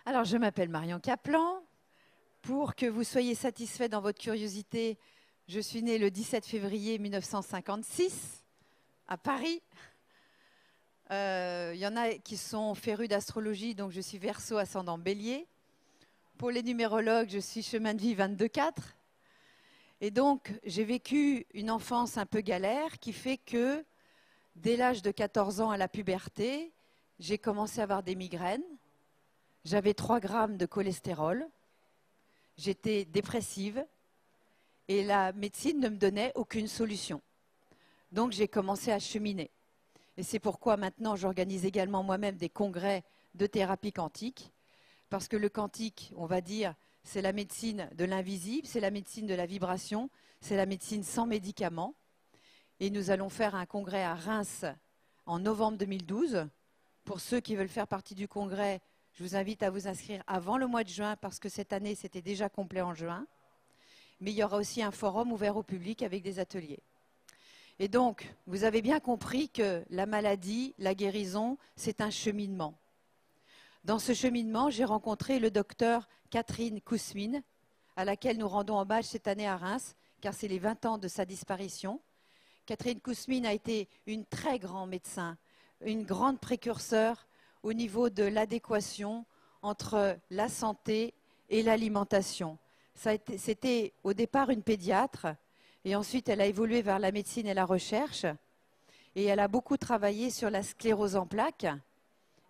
Alors, je m'appelle Marion Kaplan. Pour que vous soyez satisfait dans votre curiosité, je suis née le 17 février 1956 à Paris. Il y en a qui sont férus d'astrologie, donc je suis Verseau ascendant Bélier. Pour les numérologues, je suis chemin de vie 22-4. Et donc, j'ai vécu une enfance un peu galère qui fait que, dès l'âge de 14 ans à la puberté, j'ai commencé à avoir des migraines. J'avais 3 grammes de cholestérol. J'étais dépressive et la médecine ne me donnait aucune solution. Donc, j'ai commencé à cheminer. Et c'est pourquoi maintenant, j'organise également moi-même des congrès de thérapie quantique. Parce que le quantique, on va dire, c'est la médecine de l'invisible, c'est la médecine de la vibration, c'est la médecine sans médicaments. Et nous allons faire un congrès à Reims en novembre 2012. Pour ceux qui veulent faire partie du congrès, je vous invite à vous inscrire avant le mois de juin, parce que cette année, c'était déjà complet en juin. Mais il y aura aussi un forum ouvert au public avec des ateliers. Et donc, vous avez bien compris que la maladie, la guérison, c'est un cheminement. Dans ce cheminement, j'ai rencontré le docteur Catherine Kousmine, à laquelle nous rendons hommage cette année à Reims, car c'est les 20 ans de sa disparition. Catherine Kousmine a été une très grande médecin, une grande précurseur au niveau de l'adéquation entre la santé et l'alimentation. C'était au départ une pédiatre, et ensuite elle a évolué vers la médecine et la recherche, et elle a beaucoup travaillé sur la sclérose en plaques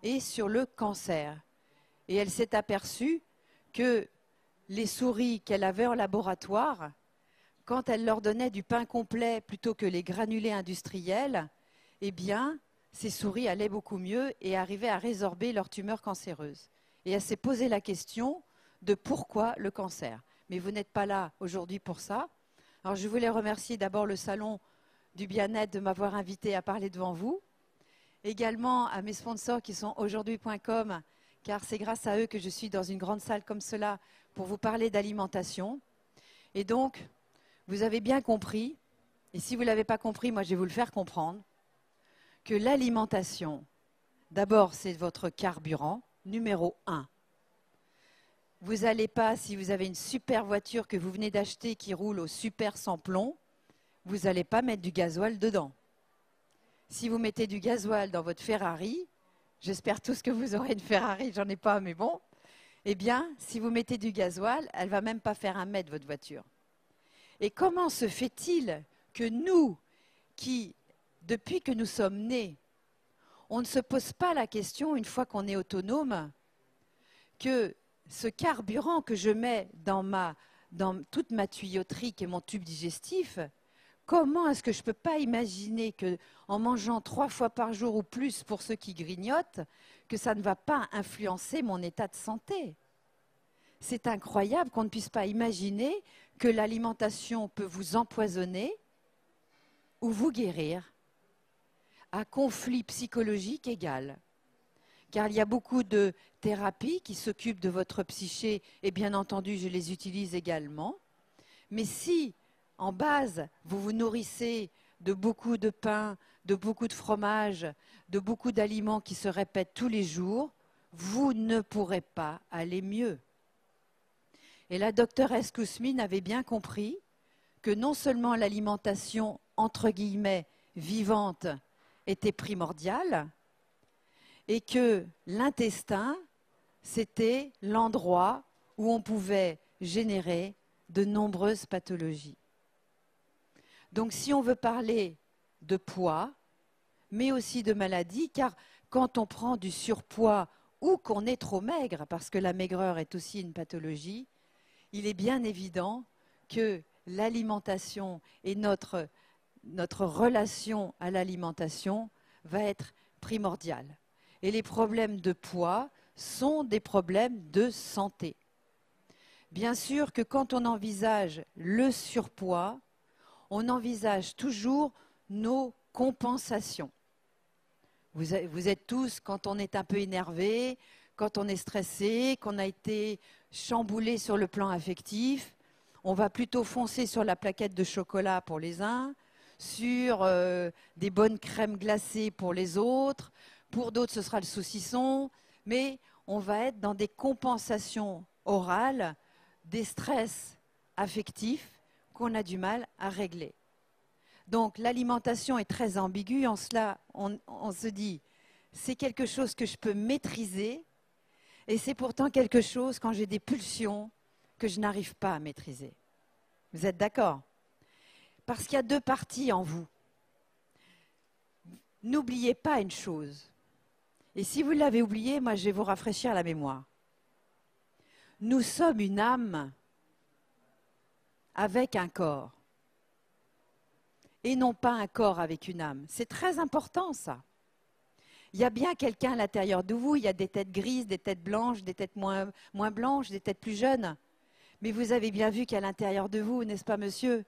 et sur le cancer. Et elle s'est aperçue que les souris qu'elle avait en laboratoire, quand elle leur donnait du pain complet plutôt que les granulés industriels, eh bien, ces souris allaient beaucoup mieux et arrivaient à résorber leurs tumeurs cancéreuses. Et elle s'est posé la question de pourquoi le cancer. Mais vous n'êtes pas là aujourd'hui pour ça. Alors, je voulais remercier d'abord le Salon du Bien-être de m'avoir invité à parler devant vous. Également à mes sponsors qui sont aujourd'hui.com, car c'est grâce à eux que je suis dans une grande salle comme cela pour vous parler d'alimentation. Et donc, vous avez bien compris, et si vous ne l'avez pas compris, moi je vais vous le faire comprendre, que l'alimentation, d'abord c'est votre carburant, numéro 1. Vous n'allez pas, si vous avez une super voiture que vous venez d'acheter qui roule au super sans plomb, vous n'allez pas mettre du gasoil dedans. Si vous mettez du gasoil dans votre Ferrari, j'espère tous que vous aurez une Ferrari, j'en ai pas, mais bon, eh bien, si vous mettez du gasoil, elle ne va même pas faire 1 mètre, votre voiture. Et comment se fait-il que nous, qui, depuis que nous sommes nés, on ne se pose pas la question, une fois qu'on est autonome, que ce carburant que je mets dans toute ma tuyauterie, qui est mon tube digestif, comment est-ce que je ne peux pas imaginer qu'en mangeant 3 fois par jour ou plus pour ceux qui grignotent, que ça ne va pas influencer mon état de santé? C'est incroyable qu'on ne puisse pas imaginer que l'alimentation peut vous empoisonner ou vous guérir à conflit psychologique égal. Car il y a beaucoup de thérapies qui s'occupent de votre psyché, et bien entendu, je les utilise également. Mais si, en base, vous vous nourrissez de beaucoup de pain, de beaucoup de fromage, de beaucoup d'aliments qui se répètent tous les jours, vous ne pourrez pas aller mieux. Et la docteuresse Kousmine avait bien compris que non seulement l'alimentation, entre guillemets, vivante était primordiale, et que l'intestin, c'était l'endroit où on pouvait générer de nombreuses pathologies. Donc si on veut parler de poids, mais aussi de maladie, car quand on prend du surpoids ou qu'on est trop maigre, parce que la maigreur est aussi une pathologie, il est bien évident que l'alimentation et notre relation à l'alimentation va être primordiale. Et les problèmes de poids sont des problèmes de santé. Bien sûr que quand on envisage le surpoids, on envisage toujours nos compensations. Vous êtes tous, quand on est un peu énervé, quand on est stressé, qu'on a été chamboulé sur le plan affectif, on va plutôt foncer sur la plaquette de chocolat pour les uns, sur des bonnes crèmes glacées pour les autres. Pour d'autres, ce sera le saucisson. Mais on va être dans des compensations orales, des stress affectifs qu'on a du mal à régler. Donc l'alimentation est très ambiguë, en cela on se dit c'est quelque chose que je peux maîtriser et c'est pourtant quelque chose quand j'ai des pulsions que je n'arrive pas à maîtriser. Vous êtes d'accord? Parce qu'il y a deux parties en vous. N'oubliez pas une chose, et si vous l'avez oublié, moi je vais vous rafraîchir la mémoire. Nous sommes une âme avec un corps, et non pas un corps avec une âme. C'est très important ça. Il y a bien quelqu'un à l'intérieur de vous, il y a des têtes grises, des têtes blanches, des têtes moins blanches, des têtes plus jeunes. Mais vous avez bien vu qu'à l'intérieur de vous, n'est-ce pas monsieur,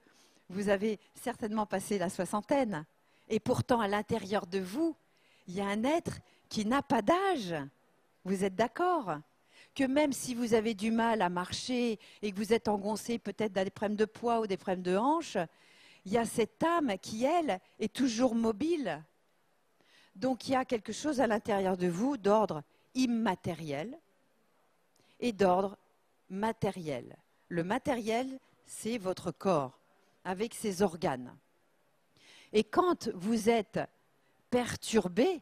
vous avez certainement passé la soixantaine. Et pourtant, à l'intérieur de vous, il y a un être qui n'a pas d'âge. Vous êtes d'accord? Que même si vous avez du mal à marcher et que vous êtes engoncé peut-être dans des problèmes de poids ou des problèmes de hanches, il y a cette âme qui, elle, est toujours mobile. Donc il y a quelque chose à l'intérieur de vous d'ordre immatériel et d'ordre matériel. Le matériel, c'est votre corps, avec ses organes. Et quand vous êtes perturbé,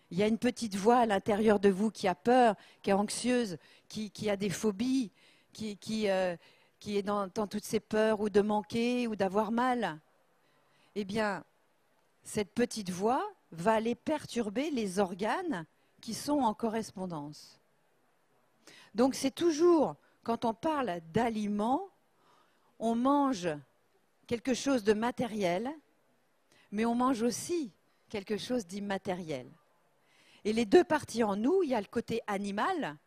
il y a une petite voix à l'intérieur de vous qui a peur, qui est anxieuse, qui a des phobies, qui est dans toutes ces peurs ou de manquer ou d'avoir mal. Eh bien, cette petite voix va aller perturber les organes qui sont en correspondance. Donc c'est toujours, quand on parle d'aliments, on mange quelque chose de matériel, mais on mange aussi quelque chose d'immatériel. Et les deux parties en nous, il y a le côté animal,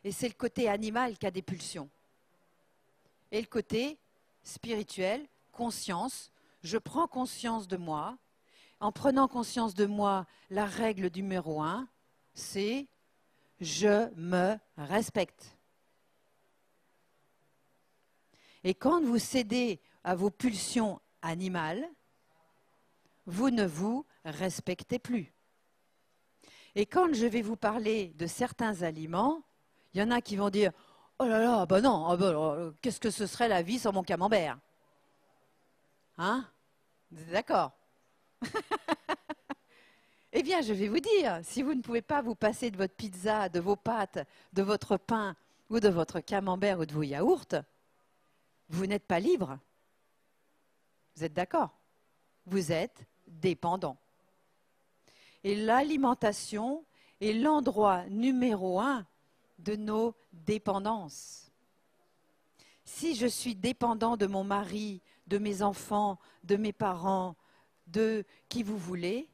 et c'est le côté animal qui a des pulsions. Et le côté spirituel, conscience, je prends conscience de moi. En prenant conscience de moi, la règle numéro 1, c'est je me respecte. Et quand vous cédez à vos pulsions animales, vous ne vous respectez plus. Et quand je vais vous parler de certains aliments, il y en a qui vont dire « Oh là là, ben non, qu'est-ce que ce serait la vie sans mon camembert ?» Hein? Vous êtes d'accord? Eh bien, je vais vous dire, si vous ne pouvez pas vous passer de votre pizza, de vos pâtes, de votre pain ou de votre camembert ou de vos yaourts, vous n'êtes pas libre. Vous êtes d'accord? Vous êtes dépendant. Et l'alimentation est l'endroit numéro 1 de nos dépendances. Si je suis dépendant de mon mari, de mes enfants, de mes parents, de qui vous voulez,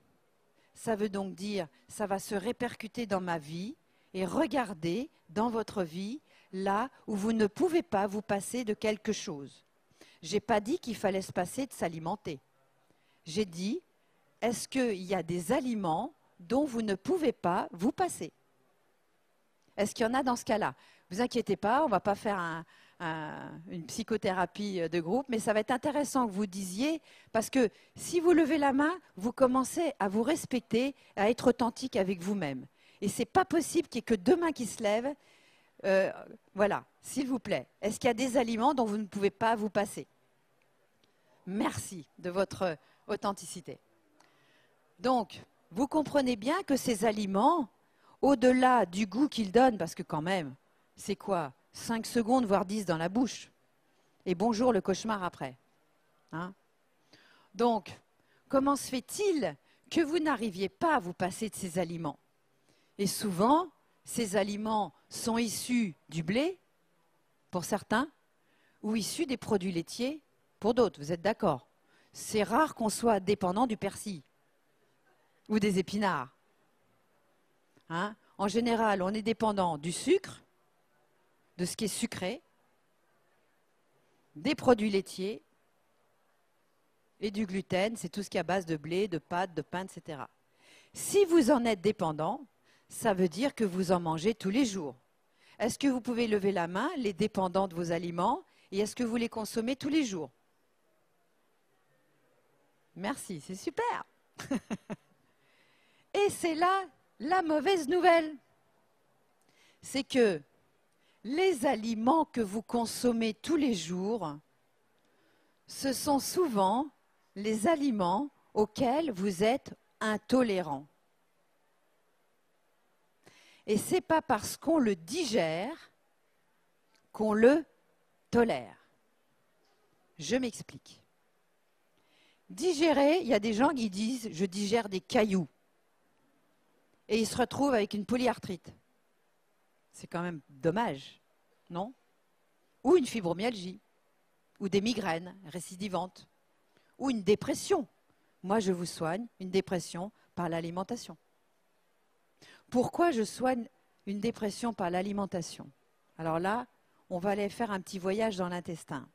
ça veut donc dire, ça va se répercuter dans ma vie et regardez dans votre vie là où vous ne pouvez pas vous passer de quelque chose. Je n'ai pas dit qu'il fallait se passer de s'alimenter. J'ai dit, est-ce qu'il y a des aliments dont vous ne pouvez pas vous passer? Est-ce qu'il y en a dans ce cas-là? Ne vous inquiétez pas, on ne va pas faire une psychothérapie de groupe, mais ça va être intéressant que vous disiez, parce que si vous levez la main, vous commencez à vous respecter, à être authentique avec vous-même. Et ce n'est pas possible qu'il n'y ait que deux mains qui se lèvent. Voilà, s'il vous plaît. Est-ce qu'il y a des aliments dont vous ne pouvez pas vous passer? Merci de votre authenticité. Donc, vous comprenez bien que ces aliments, au-delà du goût qu'ils donnent, parce que quand même, c'est quoi? 5 secondes, voire 10 dans la bouche. Et bonjour le cauchemar après. Hein? Donc, comment se fait-il que vous n'arriviez pas à vous passer de ces aliments? Et souvent, ces aliments sont issus du blé, pour certains, ou issus des produits laitiers, pour d'autres. Vous êtes d'accord? C'est rare qu'on soit dépendant du persil ou des épinards. Hein? En général, on est dépendant du sucre, de ce qui est sucré, des produits laitiers et du gluten, c'est tout ce qui est à base de blé, de pâtes, de pain, etc. Si vous en êtes dépendant, ça veut dire que vous en mangez tous les jours. Est-ce que vous pouvez lever la main, les dépendants de vos aliments, et est-ce que vous les consommez tous les jours? Merci, c'est super. Et c'est là la mauvaise nouvelle. c'est que les aliments que vous consommez tous les jours, ce sont souvent les aliments auxquels vous êtes intolérant. Et ce n'est pas parce qu'on le digère qu'on le tolère. Je m'explique. Digérer, il y a des gens qui disent « je digère des cailloux » et ils se retrouvent avec une polyarthrite. C'est quand même dommage, non? Ou une fibromyalgie, ou des migraines récidivantes, ou une dépression. Moi, je vous soigne une dépression par l'alimentation. Pourquoi je soigne une dépression par l'alimentation? Alors là, on va aller faire un petit voyage dans l'intestin.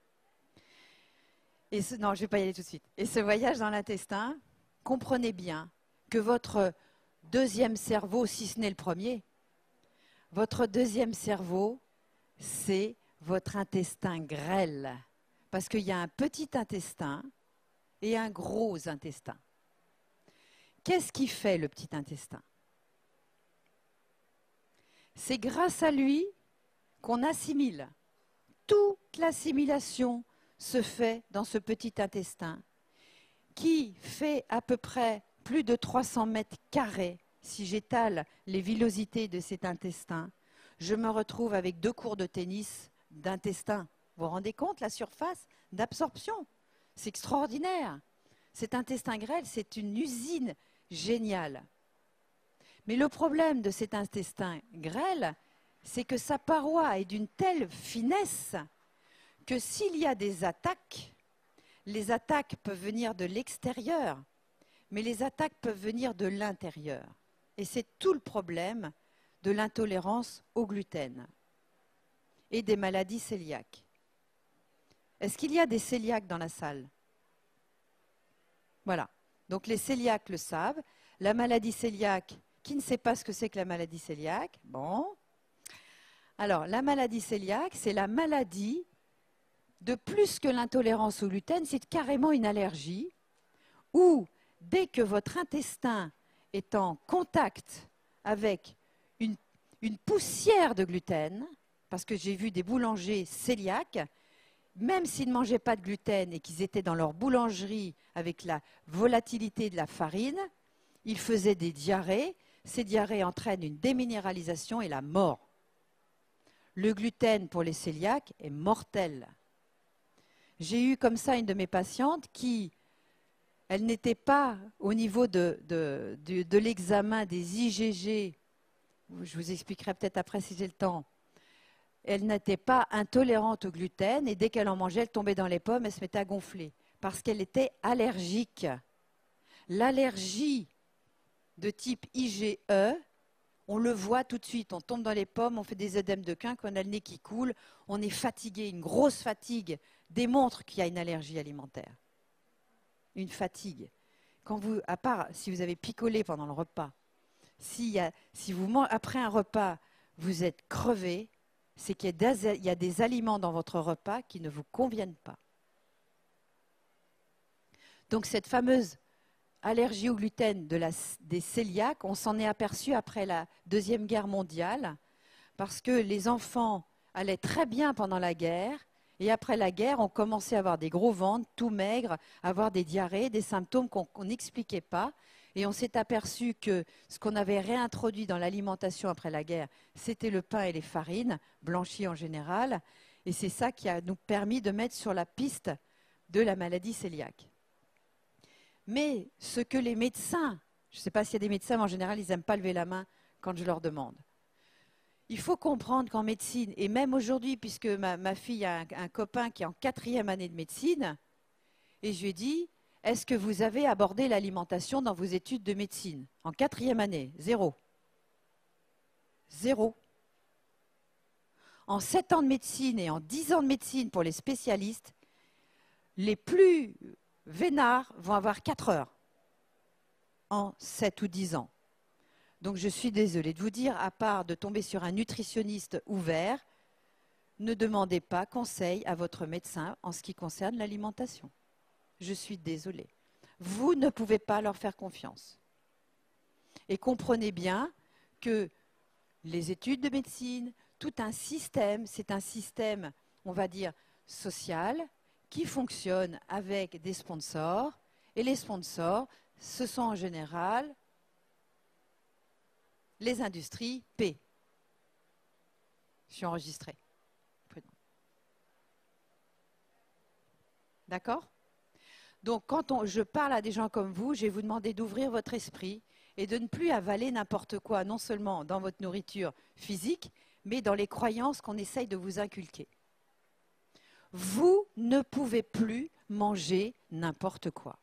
Non, je ne vais pas y aller tout de suite. Et ce voyage dans l'intestin, comprenez bien que votre deuxième cerveau, si ce n'est le premier, votre deuxième cerveau, c'est votre intestin grêle. Parce qu'il y a un petit intestin et un gros intestin. Qu'est-ce qui fait le petit intestin? C'est grâce à lui qu'on assimile. Toute l'assimilation se fait dans ce petit intestin qui fait à peu près plus de 300 mètres carrés. Si j'étale les villosités de cet intestin, je me retrouve avec 2 cours de tennis d'intestin. Vous vous rendez compte la surface d'absorption? C'est extraordinaire. Cet intestin grêle, c'est une usine géniale. Mais le problème de cet intestin grêle, c'est que sa paroi est d'une telle finesse que s'il y a des attaques, les attaques peuvent venir de l'extérieur, mais les attaques peuvent venir de l'intérieur. Et c'est tout le problème de l'intolérance au gluten et des maladies cœliaques. Est-ce qu'il y a des cœliaques dans la salle? Voilà. Donc les cœliaques le savent. La maladie cœliaque, qui ne sait pas ce que c'est que la maladie cœliaque? Bon. Alors, la maladie cœliaque, c'est la maladie de plus que l'intolérance au gluten, c'est carrément une allergie où, dès que votre intestin est en contact avec une poussière de gluten, parce que j'ai vu des boulangers cœliaques, même s'ils ne mangeaient pas de gluten et qu'ils étaient dans leur boulangerie avec la volatilité de la farine, ils faisaient des diarrhées. Ces diarrhées entraînent une déminéralisation et la mort. Le gluten pour les cœliaques est mortel. J'ai eu comme ça une de mes patientes qui, elle n'était pas au niveau de l'examen des IgG, je vous expliquerai peut-être après si j'ai le temps, elle n'était pas intolérante au gluten et dès qu'elle en mangeait, elle tombait dans les pommes, elle se mettait à gonfler parce qu'elle était allergique. L'allergie de type IgE, on le voit tout de suite, on tombe dans les pommes, on fait des œdèmes de quinque, on a le nez qui coule, on est fatigué, une grosse fatigue démontre qu'il y a une allergie alimentaire. Une fatigue. Quand vous, à part si vous avez picolé pendant le repas, si après un repas, vous êtes crevé, c'est qu'il y a des aliments dans votre repas qui ne vous conviennent pas. Donc cette fameuse allergie au gluten des cœliaques, on s'en est aperçu après la Deuxième Guerre mondiale, parce que les enfants allaient très bien pendant la guerre, et après la guerre, on commençait à avoir des gros ventres, tout maigres, à avoir des diarrhées, des symptômes qu'on n'expliquait pas. Et on s'est aperçu que ce qu'on avait réintroduit dans l'alimentation après la guerre, c'était le pain et les farines, blanchies en général. Et c'est ça qui a nous permis de mettre sur la piste de la maladie cœliaque. Mais ce que les médecins, je ne sais pas s'il y a des médecins, mais en général, ils n'aiment pas lever la main quand je leur demande. Il faut comprendre qu'en médecine, et même aujourd'hui, puisque ma fille a un copain qui est en 4e année de médecine, et je lui ai dit, est-ce que vous avez abordé l'alimentation dans vos études de médecine? En 4e année, 0. 0. En 7 ans de médecine et en 10 ans de médecine pour les spécialistes, les plus vénards vont avoir 4 heures en 7 ou 10 ans. Donc je suis désolée de vous dire, à part de tomber sur un nutritionniste ouvert, ne demandez pas conseil à votre médecin en ce qui concerne l'alimentation. Je suis désolée. Vous ne pouvez pas leur faire confiance. Et comprenez bien que les études de médecine, tout un système, c'est un système, on va dire, social, qui fonctionne avec des sponsors. Et les sponsors, ce sont en général les industries P. Je suis enregistrée. D'accord? Donc, quand je parle à des gens comme vous, je vais vous demander d'ouvrir votre esprit et de ne plus avaler n'importe quoi, non seulement dans votre nourriture physique, mais dans les croyances qu'on essaye de vous inculquer. Vous ne pouvez plus manger n'importe quoi.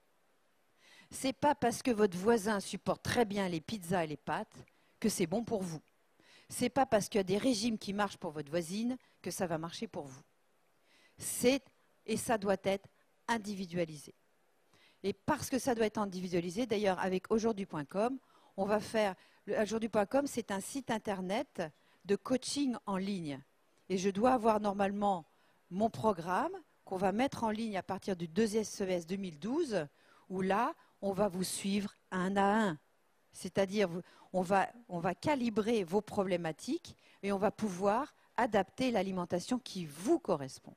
Ce n'est pas parce que votre voisin supporte très bien les pizzas et les pâtes que c'est bon pour vous. Ce n'est pas parce qu'il y a des régimes qui marchent pour votre voisine que ça va marcher pour vous. Et ça doit être individualisé. Et parce que ça doit être individualisé, d'ailleurs avec aujourd'hui.com, on va faire, aujourd'hui.com c'est un site internet de coaching en ligne. Et je dois avoir normalement mon programme qu'on va mettre en ligne à partir du deuxième semestre 2012, où là, on va vous suivre un à un. C'est-à-dire, on va calibrer vos problématiques et on va pouvoir adapter l'alimentation qui vous correspond.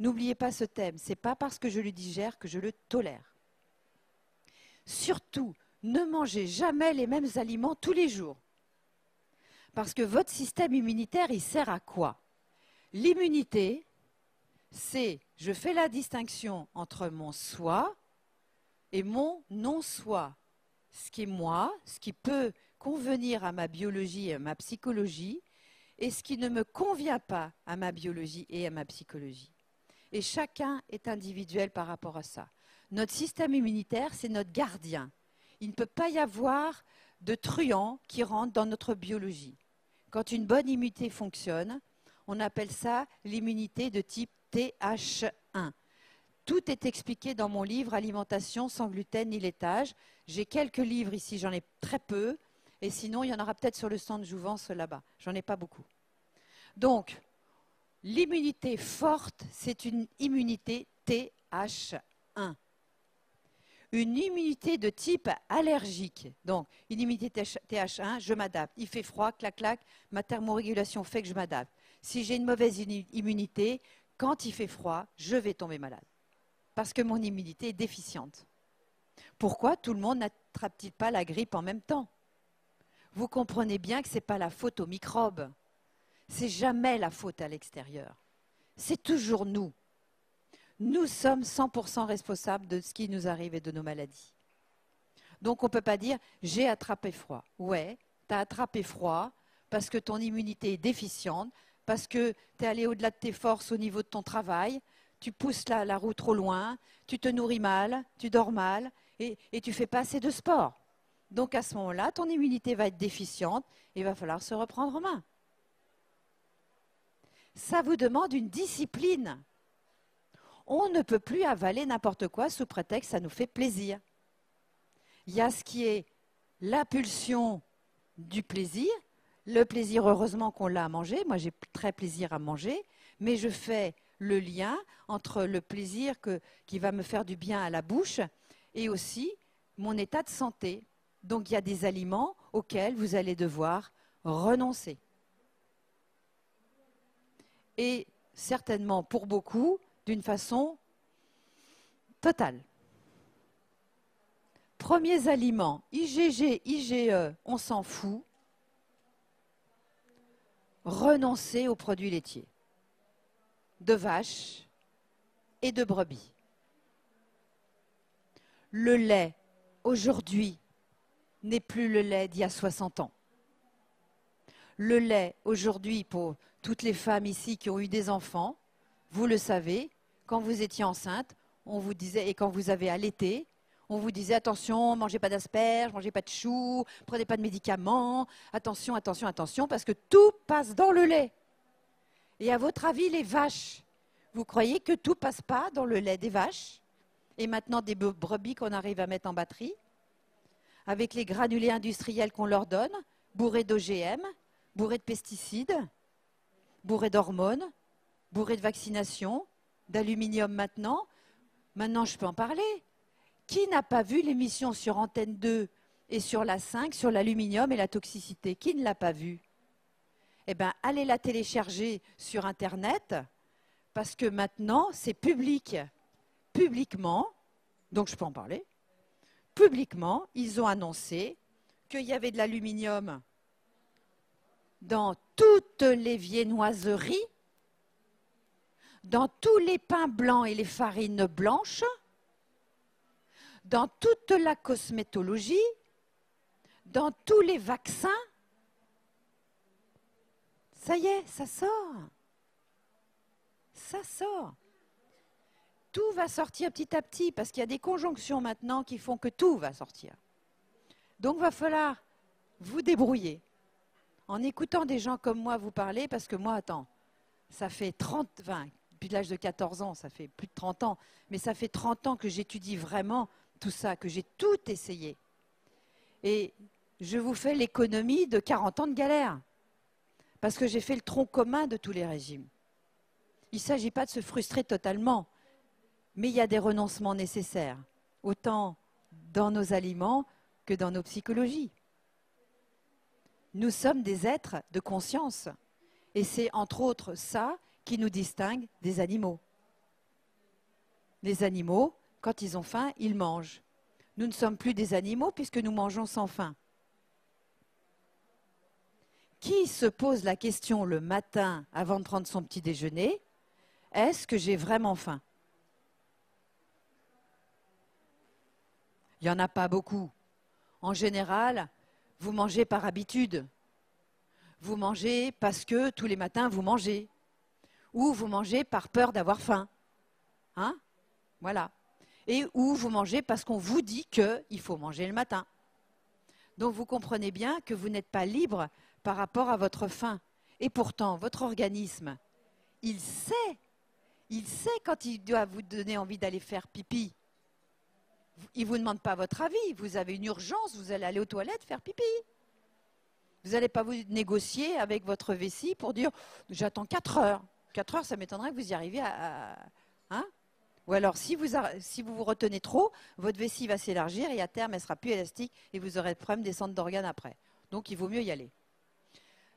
N'oubliez pas ce thème, ce n'est pas parce que je le digère que je le tolère. Surtout, ne mangez jamais les mêmes aliments tous les jours. Parce que votre système immunitaire, il sert à quoi? L'immunité, c'est, je fais la distinction entre mon soi et mon non-soi. Ce qui est moi, ce qui peut convenir à ma biologie et à ma psychologie, et ce qui ne me convient pas à ma biologie et à ma psychologie. Et chacun est individuel par rapport à ça. Notre système immunitaire, c'est notre gardien. Il ne peut pas y avoir de truands qui rentrent dans notre biologie. Quand une bonne immunité fonctionne, on appelle ça l'immunité de type TH1. Tout est expliqué dans mon livre « Alimentation sans gluten ni laitage ». J'ai quelques livres ici, j'en ai très peu. Et sinon, il y en aura peut-être sur le stand Jouvence là-bas. J'en ai pas beaucoup. Donc, l'immunité forte, c'est une immunité TH1. Une immunité de type allergique. Donc, une immunité TH1, je m'adapte. Il fait froid, clac, clac, ma thermorégulation fait que je m'adapte. Si j'ai une mauvaise immunité, quand il fait froid, je vais tomber malade. Parce que mon immunité est déficiente. Pourquoi tout le monde n'attrape-t-il pas la grippe en même temps? Vous comprenez bien que ce n'est pas la faute aux microbes. C'est jamais la faute à l'extérieur. C'est toujours nous. Nous sommes 100% responsables de ce qui nous arrive et de nos maladies. Donc on ne peut pas dire « j'ai attrapé froid ». Ouais, tu as attrapé froid parce que ton immunité est déficiente, parce que tu es allé au-delà de tes forces au niveau de ton travail, tu pousses la roue trop loin, tu te nourris mal, tu dors mal et tu ne fais pas assez de sport. Donc à ce moment-là, ton immunité va être déficiente et il va falloir se reprendre en main. Ça vous demande une discipline. On ne peut plus avaler n'importe quoi sous prétexte que ça nous fait plaisir. Il y a ce qui est la pulsion du plaisir. Le plaisir, heureusement qu'on l'a à manger. Moi, j'ai très plaisir à manger. Mais je fais le lien entre le plaisir qui va me faire du bien à la bouche et aussi mon état de santé. Donc, il y a des aliments auxquels vous allez devoir renoncer. Et certainement, pour beaucoup, d'une façon totale. Premiers aliments, IgG, IgE, on s'en fout. Renoncer aux produits laitiers, de vache et de brebis. Le lait, aujourd'hui, n'est plus le lait d'il y a 60 ans. Le lait, aujourd'hui, pour toutes les femmes ici qui ont eu des enfants, vous le savez, quand vous étiez enceinte, on vous disait, et quand vous avez allaité, on vous disait attention, mangez pas d'asperges, mangez pas de choux, prenez pas de médicaments, attention, attention, attention, parce que tout passe dans le lait. Et à votre avis, les vaches, vous croyez que tout passe pas dans le lait des vaches? Et maintenant des brebis qu'on arrive à mettre en batterie, avec les granulés industriels qu'on leur donne, bourrés d'OGM, bourrés de pesticides, bourrés d'hormones, bourrés de vaccinations, d'aluminium maintenant. Maintenant, je peux en parler. Qui n'a pas vu l'émission sur Antenne 2 et sur la 5, sur l'aluminium et la toxicité. Qui ne l'a pas vue? Eh bien, allez la télécharger sur Internet, parce que maintenant, c'est public. Publiquement, donc je peux en parler, publiquement, ils ont annoncé qu'il y avait de l'aluminium dans toutes les viennoiseries, dans tous les pains blancs et les farines blanches, dans toute la cosmétologie, dans tous les vaccins. Ça y est, ça sort. Ça sort. Tout va sortir petit à petit parce qu'il y a des conjonctions maintenant qui font que tout va sortir. Donc, il va falloir vous débrouiller en écoutant des gens comme moi vous parler, parce que moi, attends, ça fait 20, depuis l'âge de 14 ans, ça fait plus de 30 ans, mais ça fait 30 ans que j'étudie vraiment tout ça, que j'ai tout essayé. Et je vous fais l'économie de 40 ans de galère, parce que j'ai fait le tronc commun de tous les régimes. Il ne s'agit pas de se frustrer totalement, mais il y a des renoncements nécessaires, autant dans nos aliments que dans nos psychologies. Nous sommes des êtres de conscience, et c'est entre autres ça qui nous distingue des animaux. Les animaux, quand ils ont faim, ils mangent. Nous ne sommes plus des animaux puisque nous mangeons sans faim. Qui se pose la question le matin avant de prendre son petit déjeuner? Est-ce que j'ai vraiment faim? Il n'y en a pas beaucoup. En général, vous mangez par habitude. Vous mangez parce que tous les matins, vous mangez. Ou vous mangez par peur d'avoir faim. Hein? Voilà. Et ou vous mangez parce qu'on vous dit qu'il faut manger le matin. Donc vous comprenez bien que vous n'êtes pas libre par rapport à votre faim. Et pourtant, votre organisme, il sait quand il doit vous donner envie d'aller faire pipi. Il ne vous demande pas votre avis. Vous avez une urgence, vous allez aller aux toilettes faire pipi. Vous n'allez pas vous négocier avec votre vessie pour dire « j'attends 4 heures ». 4 heures, ça m'étonnerait que vous y arriviez hein? Ou alors, si vous retenez trop, votre vessie va s'élargir et à terme, elle ne sera plus élastique et vous aurez le problème des centres d'organes après. Donc, il vaut mieux y aller.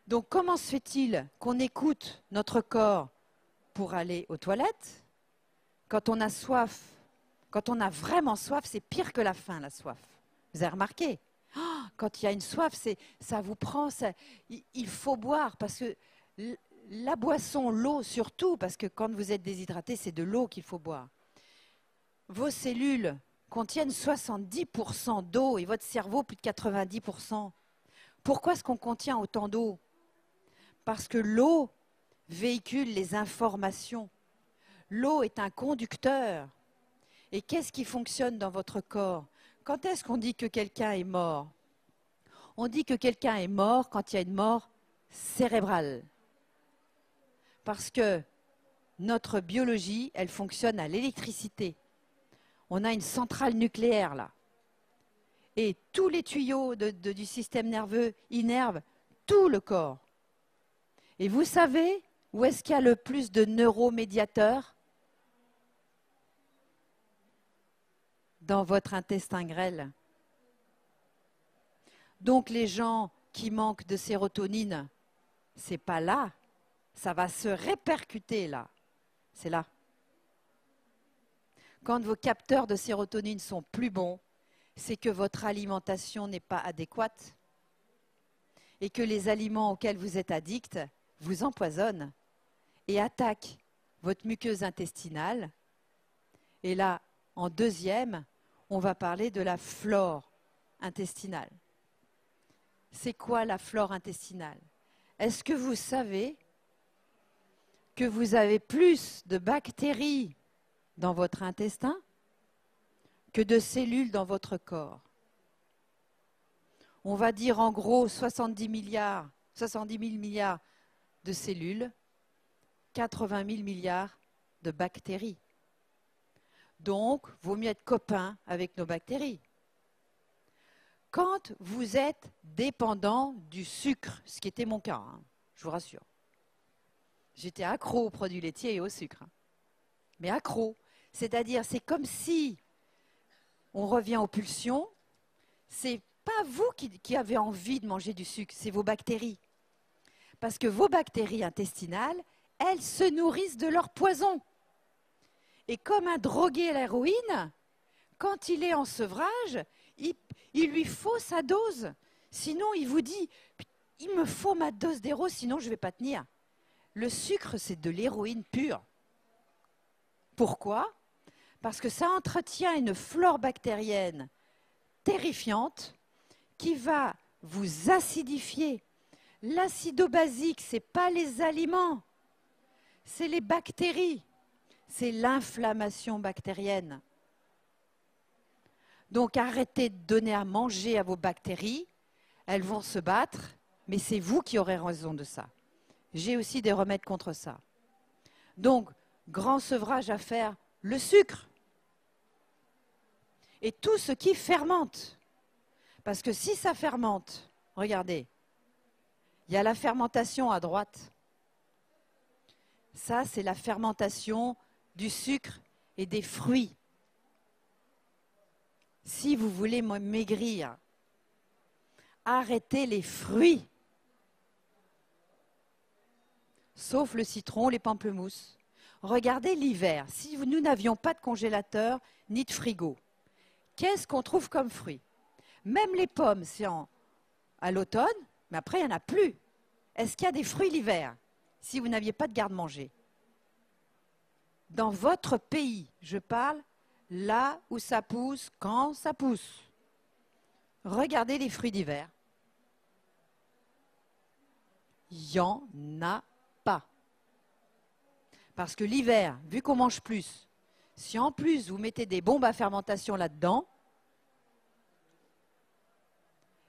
Donc, comment se fait-il qu'on écoute notre corps pour aller aux toilettes? Quand on a soif, quand on a vraiment soif, c'est pire que la faim, la soif. Vous avez remarqué? Oh, quand il y a une soif, ça vous prend, il faut boire parce que la boisson, l'eau surtout, parce que quand vous êtes déshydraté, c'est de l'eau qu'il faut boire. Vos cellules contiennent 70% d'eau et votre cerveau plus de 90%. Pourquoi est-ce qu'on contient autant d'eau? Parce que l'eau véhicule les informations. L'eau est un conducteur. Et qu'est-ce qui fonctionne dans votre corps? Quand est-ce qu'on dit que quelqu'un est mort? On dit que quelqu'un est mort quand il y a une mort cérébrale. Parce que notre biologie, elle fonctionne à l'électricité. On a une centrale nucléaire là. Et tous les tuyaux du système nerveux innervent tout le corps. Et vous savez où est-ce qu'il y a le plus de neuromédiateurs? Dans votre intestin grêle. Donc les gens qui manquent de sérotonine, c'est pas là. Ça va se répercuter là. C'est là. Quand vos capteurs de sérotonine sont plus bons, c'est que votre alimentation n'est pas adéquate et que les aliments auxquels vous êtes addict vous empoisonnent et attaquent votre muqueuse intestinale. Et là, en deuxième, on va parler de la flore intestinale. C'est quoi la flore intestinale? Est-ce que vous savez que vous avez plus de bactéries dans votre intestin que de cellules dans votre corps? On va dire en gros 70 000 milliards de cellules, 80 000 milliards de bactéries. Donc, vaut mieux être copain avec nos bactéries. Quand vous êtes dépendant du sucre, ce qui était mon cas, hein, je vous rassure. J'étais accro aux produits laitiers et au sucre. Hein. Mais accro, c'est-à-dire c'est comme si, on revient aux pulsions, c'est pas vous qui avez envie de manger du sucre, c'est vos bactéries. Parce que vos bactéries intestinales, elles se nourrissent de leur poison. Et comme un drogué à l'héroïne, quand il est en sevrage, il lui faut sa dose. Sinon, il vous dit, il me faut ma dose d'héros, sinon je ne vais pas tenir. Le sucre, c'est de l'héroïne pure. Pourquoi? Parce que ça entretient une flore bactérienne terrifiante qui va vous acidifier. L'acido-basique, ce n'est pas les aliments, c'est les bactéries, c'est l'inflammation bactérienne. Donc arrêtez de donner à manger à vos bactéries, elles vont se battre, mais c'est vous qui aurez raison de ça. J'ai aussi des remèdes contre ça. Donc, grand sevrage à faire, le sucre et tout ce qui fermente. Parce que si ça fermente, regardez, il y a la fermentation à droite. Ça, c'est la fermentation du sucre et des fruits. Si vous voulez maigrir, arrêtez les fruits. Sauf le citron, les pamplemousses. Regardez l'hiver. Si nous n'avions pas de congélateur ni de frigo, qu'est-ce qu'on trouve comme fruits? Même les pommes, c'est à l'automne, mais après, il n'y en a plus. Est-ce qu'il y a des fruits l'hiver, si vous n'aviez pas de garde-manger? Dans votre pays, je parle là où ça pousse, quand ça pousse. Regardez les fruits d'hiver. Il n'y en a pas. Parce que l'hiver, vu qu'on mange plus, si en plus vous mettez des bombes à fermentation là-dedans,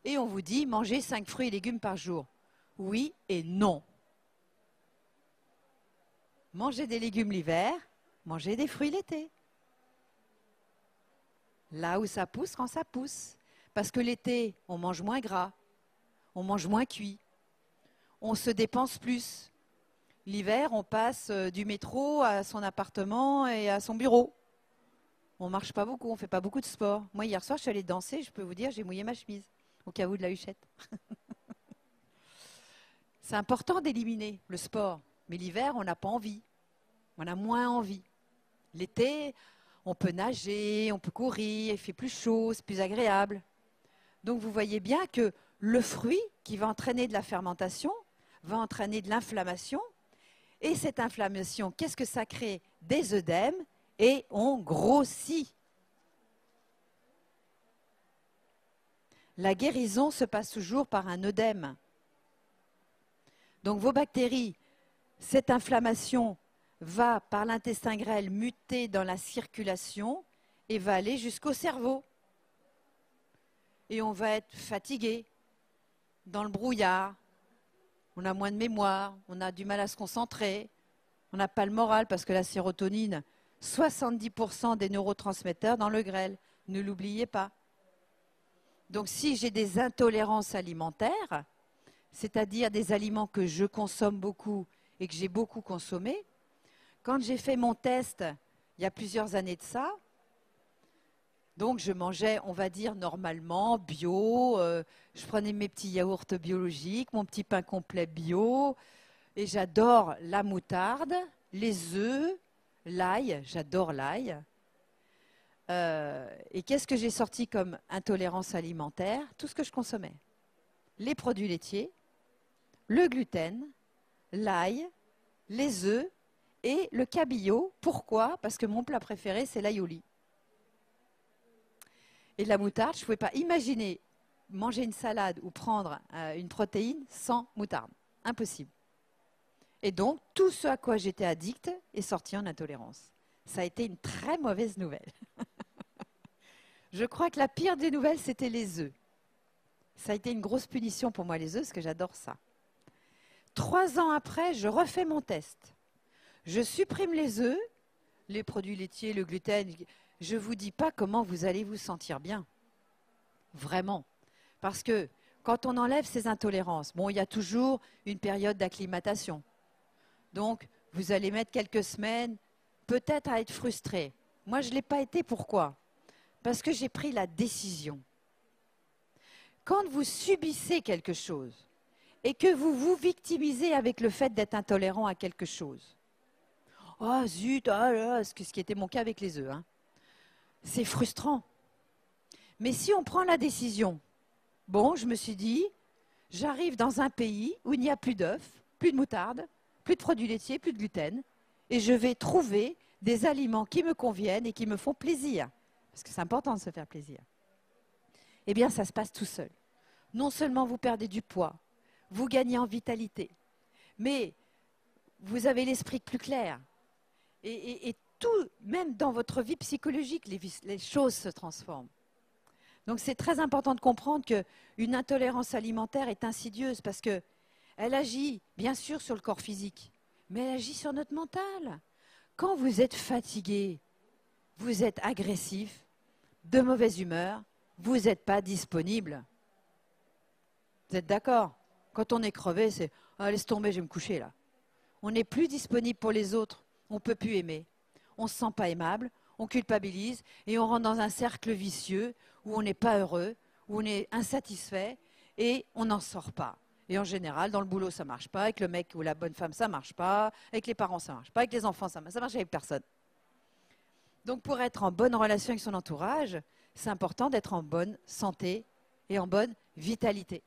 et on vous dit mangez 5 fruits et légumes par jour. Oui et non. Mangez des légumes l'hiver, mangez des fruits l'été. Là où ça pousse, quand ça pousse. Parce que l'été, on mange moins gras, on mange moins cuit, on se dépense plus. L'hiver, on passe du métro à son appartement et à son bureau. On ne marche pas beaucoup, on ne fait pas beaucoup de sport. Moi, hier soir, je suis allée danser, je peux vous dire, j'ai mouillé ma chemise, au cas où de la huchette. C'est important d'éliminer le sport, mais l'hiver, on n'a pas envie. On a moins envie. L'été, on peut nager, on peut courir, il fait plus chaud, c'est plus agréable. Donc, vous voyez bien que le fruit qui va entraîner de la fermentation va entraîner de l'inflammation. Et cette inflammation, qu'est-ce que ça crée? Des œdèmes et on grossit. La guérison se passe toujours par un œdème. Donc vos bactéries, cette inflammation va par l'intestin grêle muter dans la circulation et va aller jusqu'au cerveau. Et on va être fatigué, dans le brouillard. On a moins de mémoire, on a du mal à se concentrer, on n'a pas le moral parce que la sérotonine, 70% des neurotransmetteurs dans le grêle, ne l'oubliez pas. Donc si j'ai des intolérances alimentaires, c'est-à-dire des aliments que je consomme beaucoup et que j'ai beaucoup consommé, quand j'ai fait mon test il y a plusieurs années de ça, donc je mangeais, on va dire, normalement, bio, je prenais mes petits yaourts biologiques, mon petit pain complet bio, et j'adore la moutarde, les œufs, l'ail, j'adore l'ail. Et qu'est-ce que j'ai sorti comme intolérance alimentaire? Tout ce que je consommais. Les produits laitiers, le gluten, l'ail, les œufs et le cabillaud. Pourquoi? Parce que mon plat préféré, c'est l'ail au lit. Et la moutarde, je ne pouvais pas imaginer manger une salade ou prendre une protéine sans moutarde. Impossible. Et donc, tout ce à quoi j'étais addict est sorti en intolérance. Ça a été une très mauvaise nouvelle. Je crois que la pire des nouvelles, c'était les œufs. Ça a été une grosse punition pour moi, les œufs, parce que j'adore ça. 3 ans après, je refais mon test. Je supprime les œufs, les produits laitiers, le gluten. Je ne vous dis pas comment vous allez vous sentir bien. Vraiment. Parce que quand on enlève ces intolérances, bon, il y a toujours une période d'acclimatation. Donc, vous allez mettre quelques semaines, peut-être à être frustré. Moi, je ne l'ai pas été. Pourquoi? Parce que j'ai pris la décision. Quand vous subissez quelque chose et que vous vous victimisez avec le fait d'être intolérant à quelque chose, oh zut, ah là, ce qui était mon cas avec les œufs, hein, c'est frustrant. Mais si on prend la décision, bon, je me suis dit, j'arrive dans un pays où il n'y a plus d'œufs, plus de moutarde, plus de produits laitiers, plus de gluten, et je vais trouver des aliments qui me conviennent et qui me font plaisir, parce que c'est important de se faire plaisir. Eh bien, ça se passe tout seul. Non seulement vous perdez du poids, vous gagnez en vitalité, mais vous avez l'esprit plus clair. Et tout, même dans votre vie psychologique, les choses se transforment. Donc c'est très important de comprendre qu'une intolérance alimentaire est insidieuse parce qu'elle agit bien sûr sur le corps physique, mais elle agit sur notre mental. Quand vous êtes fatigué, vous êtes agressif, de mauvaise humeur, vous n'êtes pas disponible. Vous êtes d'accord? Quand on est crevé, c'est « ah, laisse tomber, je vais me coucher là ». On n'est plus disponible pour les autres, on ne peut plus aimer. On ne se sent pas aimable, on culpabilise et on rentre dans un cercle vicieux où on n'est pas heureux, où on est insatisfait et on n'en sort pas. Et en général, dans le boulot, ça ne marche pas, avec le mec ou la bonne femme, ça ne marche pas, avec les parents, ça ne marche pas, avec les enfants, ça marche avec personne. Donc pour être en bonne relation avec son entourage, c'est important d'être en bonne santé et en bonne vitalité.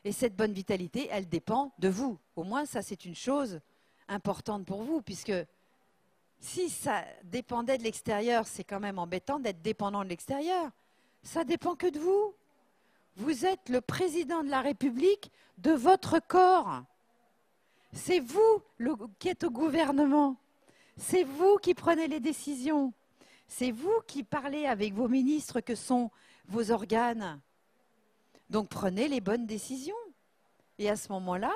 Et cette bonne vitalité, elle dépend de vous. Au moins, ça, c'est une chose importante pour vous, puisque si ça dépendait de l'extérieur, c'est quand même embêtant d'être dépendant de l'extérieur. Ça dépend que de vous. Vous êtes le président de la République de votre corps. C'est vous qui êtes au gouvernement. C'est vous qui prenez les décisions. C'est vous qui parlez avec vos ministres que sont vos organes. Donc prenez les bonnes décisions. Et à ce moment-là,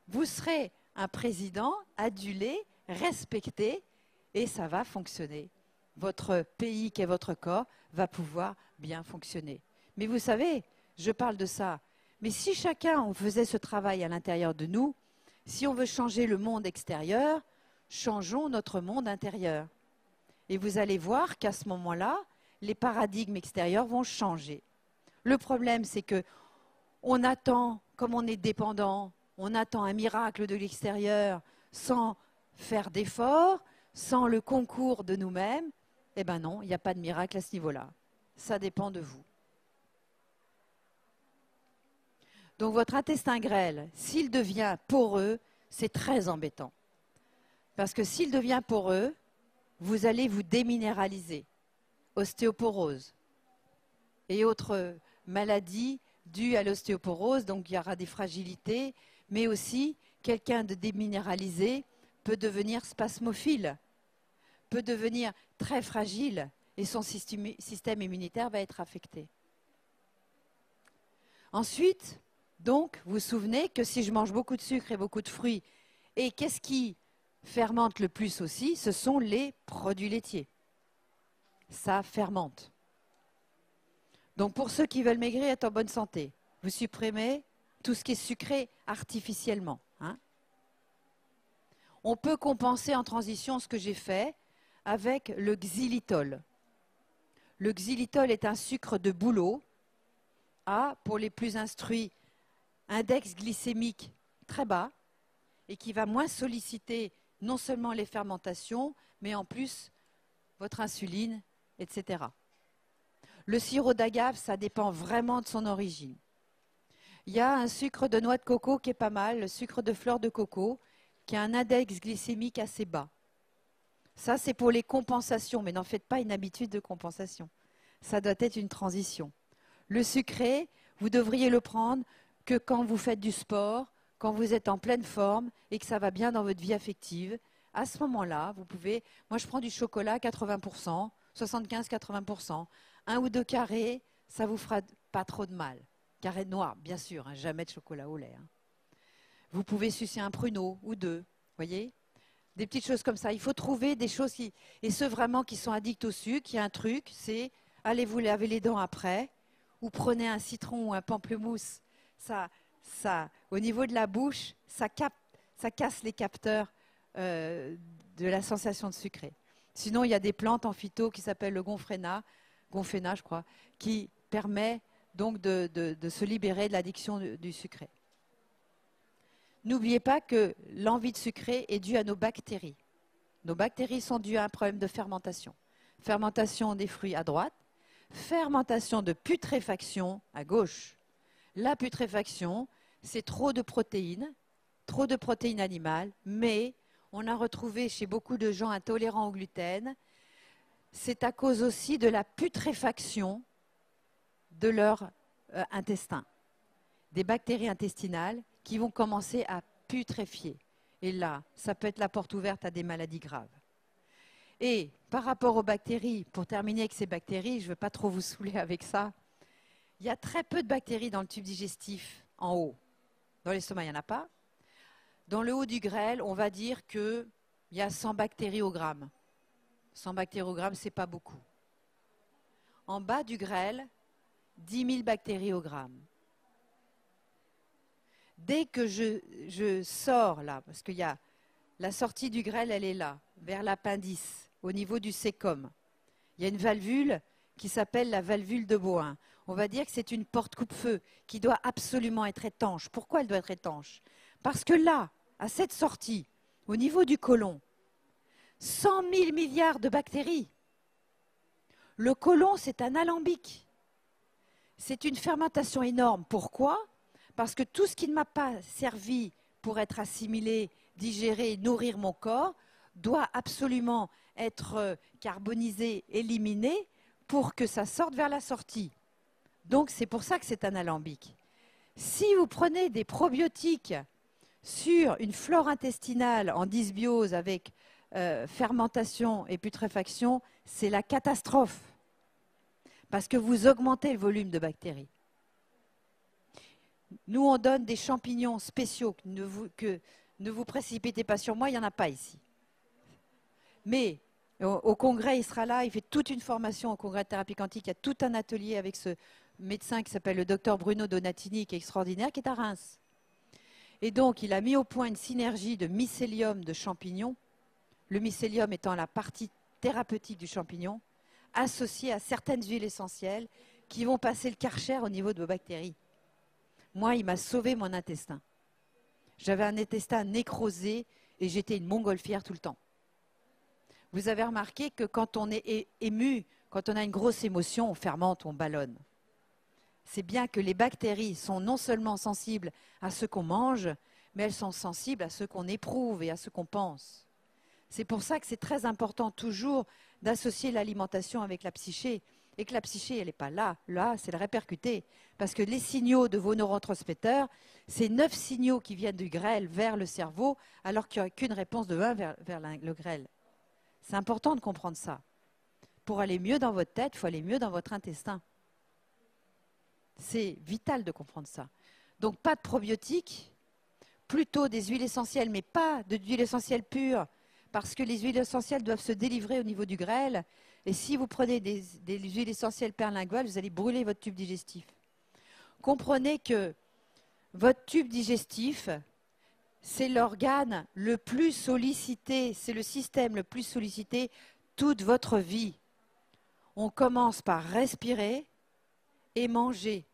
vous serez un président adulé, respecté, et ça va fonctionner. Votre pays qui est votre corps va pouvoir bien fonctionner. Mais vous savez, je parle de ça. Mais si chacun on faisait ce travail à l'intérieur de nous, si on veut changer le monde extérieur, changeons notre monde intérieur. Et vous allez voir qu'à ce moment-là, les paradigmes extérieurs vont changer. Le problème, c'est que on attend, comme on est dépendant, on attend un miracle de l'extérieur sans faire d'efforts, sans le concours de nous-mêmes. Eh bien non, il n'y a pas de miracle à ce niveau-là. Ça dépend de vous. Donc votre intestin grêle, s'il devient poreux, c'est très embêtant. Parce que s'il devient poreux, vous allez vous déminéraliser. Ostéoporose et autres maladies dues à l'ostéoporose, donc il y aura des fragilités, mais aussi quelqu'un de déminéralisé peut devenir spasmophile, peut devenir très fragile et son système immunitaire va être affecté. Ensuite, donc, vous vous souvenez que si je mange beaucoup de sucre et beaucoup de fruits, et qu'est-ce qui fermente le plus aussi? Ce sont les produits laitiers. Ça fermente. Donc pour ceux qui veulent maigrir et être en bonne santé, vous supprimez tout ce qui est sucré artificiellement. Hein. On peut compenser en transition ce que j'ai fait avec le xylitol. Le xylitol est un sucre de bouleau, a, pour les plus instruits, index glycémique très bas et qui va moins solliciter non seulement les fermentations, mais en plus votre insuline, etc. Le sirop d'agave, ça dépend vraiment de son origine. Il y a un sucre de noix de coco qui est pas mal, le sucre de fleur de coco, qui a un index glycémique assez bas. Ça, c'est pour les compensations, mais n'en faites pas une habitude de compensation. Ça doit être une transition. Le sucré, vous devriez le prendre que quand vous faites du sport, quand vous êtes en pleine forme et que ça va bien dans votre vie affective. À ce moment-là, vous pouvez... Moi, je prends du chocolat à 80%, 75-80%. 1 ou 2 carrés, ça ne vous fera pas trop de mal. Carré noir, bien sûr, hein, jamais de chocolat au lait. Hein. Vous pouvez sucer un pruneau ou 2, voyez? Des petites choses comme ça. Il faut trouver des choses qui... Et ceux vraiment qui sont addicts au sucre, il y a un truc, c'est allez vous laver les dents après, ou prenez un citron ou un pamplemousse. Ça, au niveau de la bouche, ça casse les capteurs de la sensation de sucré. Sinon, il y a des plantes en phyto qui s'appellent le gonfréna, je crois, qui permet donc de se libérer de l'addiction du sucré. N'oubliez pas que l'envie de sucré est due à nos bactéries. Nos bactéries sont dues à un problème de fermentation. Fermentation des fruits à droite, fermentation de putréfaction à gauche. La putréfaction, c'est trop de protéines animales, mais on a retrouvé chez beaucoup de gens intolérants au gluten, c'est à cause aussi de la putréfaction de leur intestin. Des bactéries intestinales qui vont commencer à putréfier. Et là, ça peut être la porte ouverte à des maladies graves. Et par rapport aux bactéries, pour terminer avec ces bactéries, je ne veux pas trop vous saouler avec ça, il y a très peu de bactéries dans le tube digestif en haut. Dans l'estomac, il n'y en a pas. Dans le haut du grêle, on va dire qu'il y a 100 bactéries au gramme. 100 bactéries au gramme, ce n'est pas beaucoup. En bas du grêle, 10 000 bactéries au gramme. Dès que je sors là, parce qu'il y a la sortie du grêle, elle est là, vers l'appendice, au niveau du cécum. Il y a une valvule qui s'appelle la valvule de Bohin. On va dire que c'est une porte coupe-feu qui doit absolument être étanche. Pourquoi elle doit être étanche? Parce que là, à cette sortie, au niveau du côlon, 100 000 milliards de bactéries. Le côlon, c'est un alambic. C'est une fermentation énorme. Pourquoi? Parce que tout ce qui ne m'a pas servi pour être assimilé, digéré, nourrir mon corps, doit absolument être carbonisé, éliminé, pour que ça sorte vers la sortie. Donc c'est pour ça que c'est un alambic. Si vous prenez des probiotiques sur une flore intestinale en dysbiose avec fermentation et putréfaction, c'est la catastrophe. Parce que vous augmentez le volume de bactéries. Nous, on donne des champignons spéciaux que ne vous précipitez pas sur moi, il n'y en a pas ici. Mais au congrès, il sera là, il fait toute une formation au congrès de thérapie quantique, il y a tout un atelier avec ce médecin qui s'appelle le docteur Bruno Donatini, qui est extraordinaire, qui est à Reims. Et donc, il a mis au point une synergie de mycélium de champignons, le mycélium étant la partie thérapeutique du champignon, associée à certaines huiles essentielles qui vont passer le Karcher au niveau de vos bactéries. Moi, il m'a sauvé mon intestin. J'avais un intestin nécrosé et j'étais une montgolfière tout le temps. Vous avez remarqué que quand on est ému, quand on a une grosse émotion, on fermente, on ballonne. C'est bien que les bactéries sont non seulement sensibles à ce qu'on mange, mais elles sont sensibles à ce qu'on éprouve et à ce qu'on pense. C'est pour ça que c'est très important toujours d'associer l'alimentation avec la psyché. Et que la psyché, elle n'est pas là. Là, c'est le répercuter. Parce que les signaux de vos neurotransmetteurs, c'est 9 signaux qui viennent du grêle vers le cerveau, alors qu'il n'y a qu'une réponse de 1 vers le grêle. C'est important de comprendre ça. Pour aller mieux dans votre tête, il faut aller mieux dans votre intestin. C'est vital de comprendre ça. Donc, pas de probiotiques, plutôt des huiles essentielles, mais pas d'huile essentielle pure, parce que les huiles essentielles doivent se délivrer au niveau du grêle. Et si vous prenez des huiles essentielles perlinguales, vous allez brûler votre tube digestif. Comprenez que votre tube digestif, c'est l'organe le plus sollicité, c'est le système le plus sollicité toute votre vie. On commence par respirer et manger.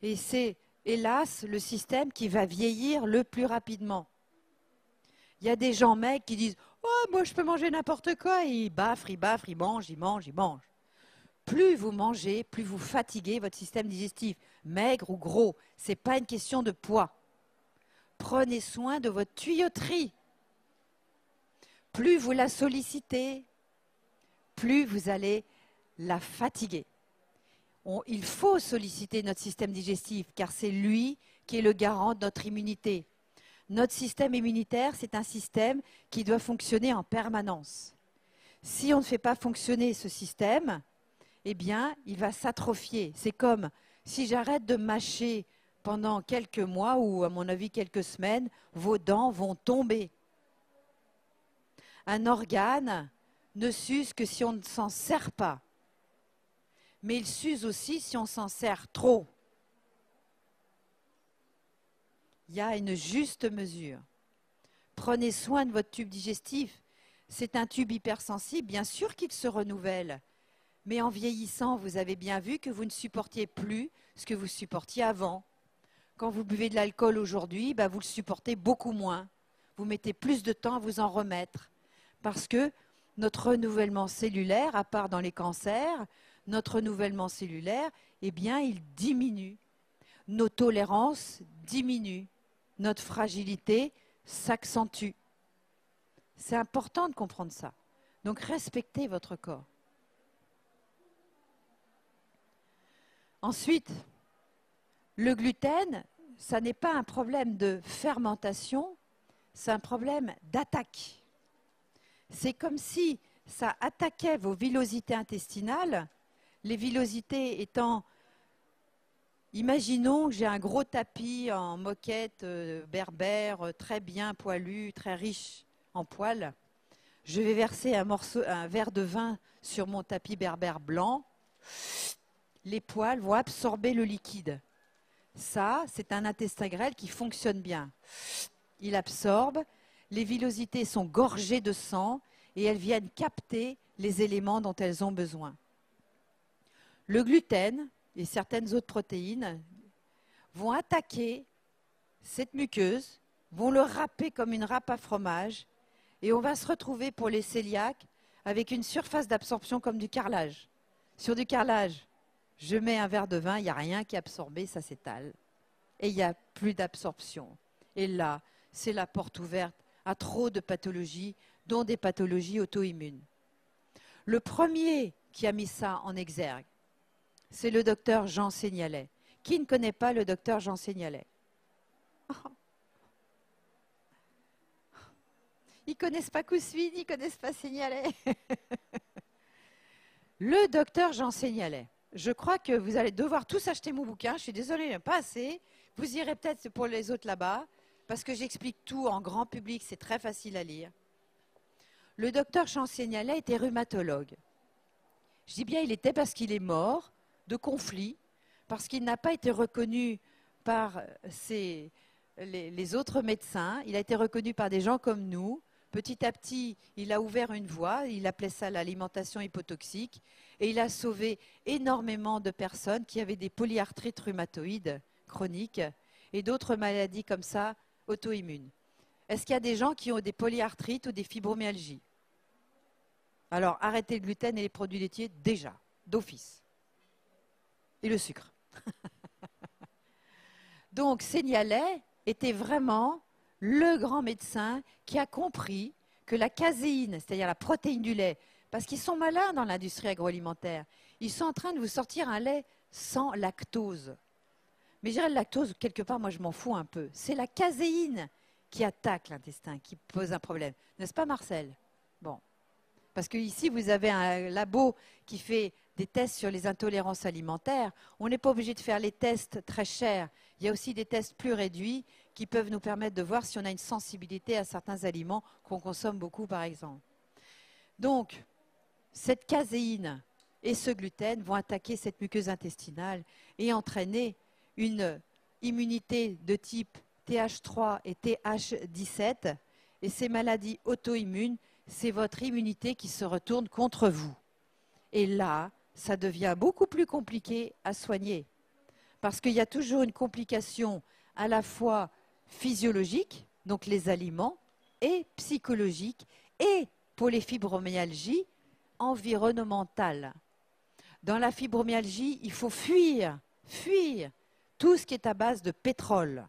Et c'est, hélas, le système qui va vieillir le plus rapidement. Il y a des gens mecs qui disent « Oh, moi je peux manger n'importe quoi » et ils baffrent, ils mangent. Plus vous mangez, plus vous fatiguez votre système digestif, maigre ou gros. Ce n'est pas une question de poids. Prenez soin de votre tuyauterie. Plus vous la sollicitez, plus vous allez la fatiguer. Il faut solliciter notre système digestif car c'est lui qui est le garant de notre immunité. Notre système immunitaire, c'est un système qui doit fonctionner en permanence. Si on ne fait pas fonctionner ce système, eh bien, il va s'atrophier. C'est comme si j'arrête de mâcher pendant quelques mois ou, à mon avis, quelques semaines, vos dents vont tomber. Un organe ne s'use que si on ne s'en sert pas. Mais il s'use aussi si on s'en sert trop. Il y a une juste mesure. Prenez soin de votre tube digestif. C'est un tube hypersensible, bien sûr qu'il se renouvelle. Mais en vieillissant, vous avez bien vu que vous ne supportiez plus ce que vous supportiez avant. Quand vous buvez de l'alcool aujourd'hui, bah, vous le supportez beaucoup moins. Vous mettez plus de temps à vous en remettre. Parce que notre renouvellement cellulaire, à part dans les cancers, notre renouvellement cellulaire, eh bien, il diminue. Nos tolérances diminuent. Notre fragilité s'accentue. C'est important de comprendre ça. Donc, respectez votre corps. Ensuite, le gluten, ça n'est pas un problème de fermentation, c'est un problème d'attaque. C'est comme si ça attaquait vos villosités intestinales, les villosités étant, imaginons que j'ai un gros tapis en moquette berbère, très bien poilu, très riche en poils. Je vais verser un verre de vin sur mon tapis berbère blanc. Les poils vont absorber le liquide. Ça, c'est un intestin grêle qui fonctionne bien. Il absorbe, les villosités sont gorgées de sang et elles viennent capter les éléments dont elles ont besoin. Le gluten et certaines autres protéines vont attaquer cette muqueuse, vont le râper comme une râpe à fromage et on va se retrouver pour les cœliaques avec une surface d'absorption comme du carrelage. Sur du carrelage, je mets un verre de vin, il n'y a rien qui est absorbé, ça s'étale. Et il n'y a plus d'absorption. Et là, c'est la porte ouverte à trop de pathologies, dont des pathologies auto-immunes. Le premier qui a mis ça en exergue, c'est le docteur Jean Seignalais. Qui ne connaît pas le docteur Jean Seignalais? Ils ne connaissent pas Cousseville, ils ne connaissent pas Seignalais. Le docteur Jean Seignalais. Je crois que vous allez devoir tous acheter mon bouquin. Je suis désolée, il n'y en a pas assez. Vous irez peut-être pour les autres là-bas, parce que j'explique tout en grand public, c'est très facile à lire. Le docteur Jean Seignalais était rhumatologue. Je dis bien il était parce qu'il est mort de conflit, parce qu'il n'a pas été reconnu par les autres médecins. Il a été reconnu par des gens comme nous. Petit à petit, il a ouvert une voie, il appelait ça l'alimentation hypotoxique, et il a sauvé énormément de personnes qui avaient des polyarthrites rhumatoïdes chroniques et d'autres maladies comme ça, auto-immunes. Est-ce qu'il y a des gens qui ont des polyarthrites ou des fibromyalgies? Alors, arrêtez le gluten et les produits laitiers déjà, d'office. Et le sucre. Donc, Seignalais était vraiment le grand médecin qui a compris que la caséine, c'est-à-dire la protéine du lait, parce qu'ils sont malins dans l'industrie agroalimentaire, ils sont en train de vous sortir un lait sans lactose. Mais je dirais le lactose, quelque part, moi je m'en fous un peu. C'est la caséine qui attaque l'intestin, qui pose un problème. N'est-ce pas Marcel? Bon. Parce qu'ici, vous avez un labo qui fait des tests sur les intolérances alimentaires. On n'est pas obligé de faire les tests très chers. Il y a aussi des tests plus réduits qui peuvent nous permettre de voir si on a une sensibilité à certains aliments qu'on consomme beaucoup, par exemple. Donc, cette caséine et ce gluten vont attaquer cette muqueuse intestinale et entraîner une immunité de type TH3 et TH17. Et ces maladies auto-immunes, c'est votre immunité qui se retourne contre vous. Et là, ça devient beaucoup plus compliqué à soigner. Parce qu'il y a toujours une complication à la fois physiologique, donc les aliments, et psychologique, et pour les fibromyalgies, environnementale. Dans la fibromyalgie, il faut fuir tout ce qui est à base de pétrole.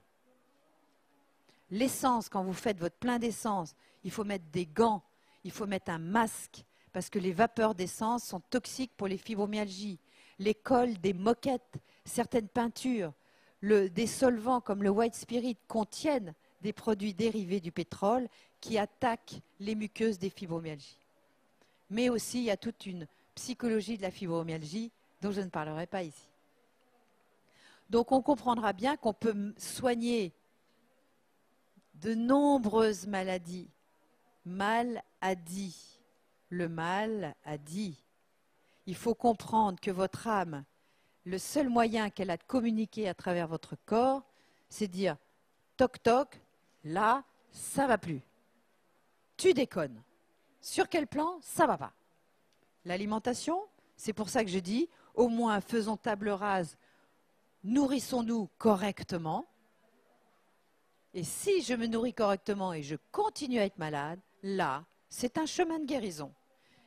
L'essence, quand vous faites votre plein d'essence, il faut mettre des gants, il faut mettre un masque, parce que les vapeurs d'essence sont toxiques pour les fibromyalgies. Les cols, des moquettes, certaines peintures, des solvants comme le white spirit contiennent des produits dérivés du pétrole qui attaquent les muqueuses des fibromyalgies. Mais aussi, il y a toute une psychologie de la fibromyalgie dont je ne parlerai pas ici. Donc, on comprendra bien qu'on peut soigner de nombreuses maladies. Mal a dit. Le mal a dit. Il faut comprendre que votre âme, le seul moyen qu'elle a de communiquer à travers votre corps, c'est dire toc toc, là, ça va plus. Tu déconnes. Sur quel plan? Ça va pas. L'alimentation, C'est pour ça que je dis, au moins faisons table rase, nourrissons-nous correctement. Et si je me nourris correctement et je continue à être malade, là, c'est un chemin de guérison.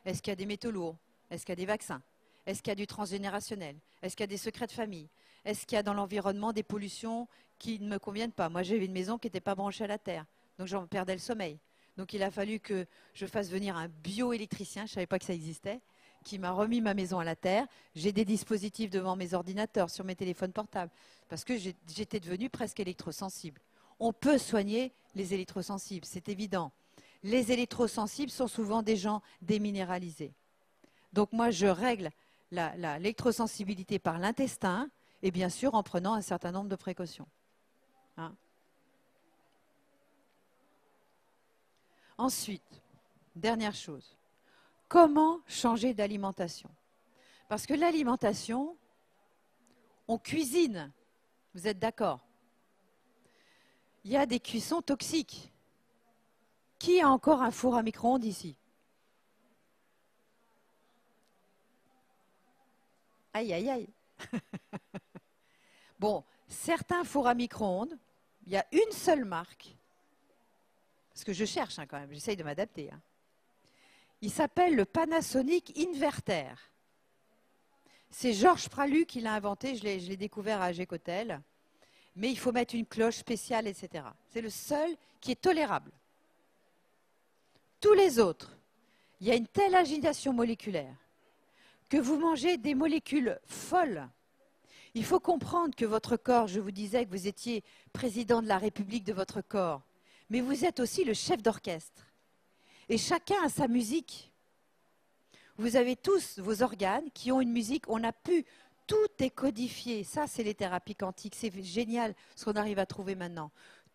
Est-ce qu'il y a des métaux lourds? Est-ce qu'il y a des vaccins? Est-ce qu'il y a du transgénérationnel? Est-ce qu'il y a des secrets de famille? Est-ce qu'il y a dans l'environnement des pollutions qui ne me conviennent pas? Moi, j'avais une maison qui n'était pas branchée à la terre, donc j'en perdais le sommeil. Donc il a fallu que je fasse venir un bioélectricien, je ne savais pas que ça existait, qui m'a remis ma maison à la terre. J'ai des dispositifs devant mes ordinateurs, sur mes téléphones portables, parce que j'étais devenue presque électrosensible. On peut soigner les électrosensibles, c'est évident. Les électrosensibles sont souvent des gens déminéralisés. Donc moi, je règle l'électrosensibilité par l'intestin et bien sûr en prenant un certain nombre de précautions. Hein? Ensuite, dernière chose, comment changer d'alimentation? Parce que l'alimentation, on cuisine, vous êtes d'accord? Il y a des cuissons toxiques. Qui a encore un four à micro-ondes ici? Aïe, aïe, aïe. Bon, certains fours à micro-ondes, il y a une seule marque, parce que je cherche quand même, j'essaye de m'adapter. Hein. Il s'appelle le Panasonic Inverter. C'est Georges Pralu qui l'a inventé, je l'ai découvert à Gécotel. Mais il faut mettre une cloche spéciale, etc. C'est le seul qui est tolérable. Tous les autres, il y a une telle agitation moléculaire que vous mangez des molécules folles. Il faut comprendre que votre corps, je vous disais que vous étiez président de la République de votre corps, mais vous êtes aussi le chef d'orchestre. Et chacun a sa musique. Vous avez tous vos organes qui ont une musique, on a pu... Tout est codifié. Ça, c'est les thérapies quantiques. C'est génial ce qu'on arrive à trouver maintenant.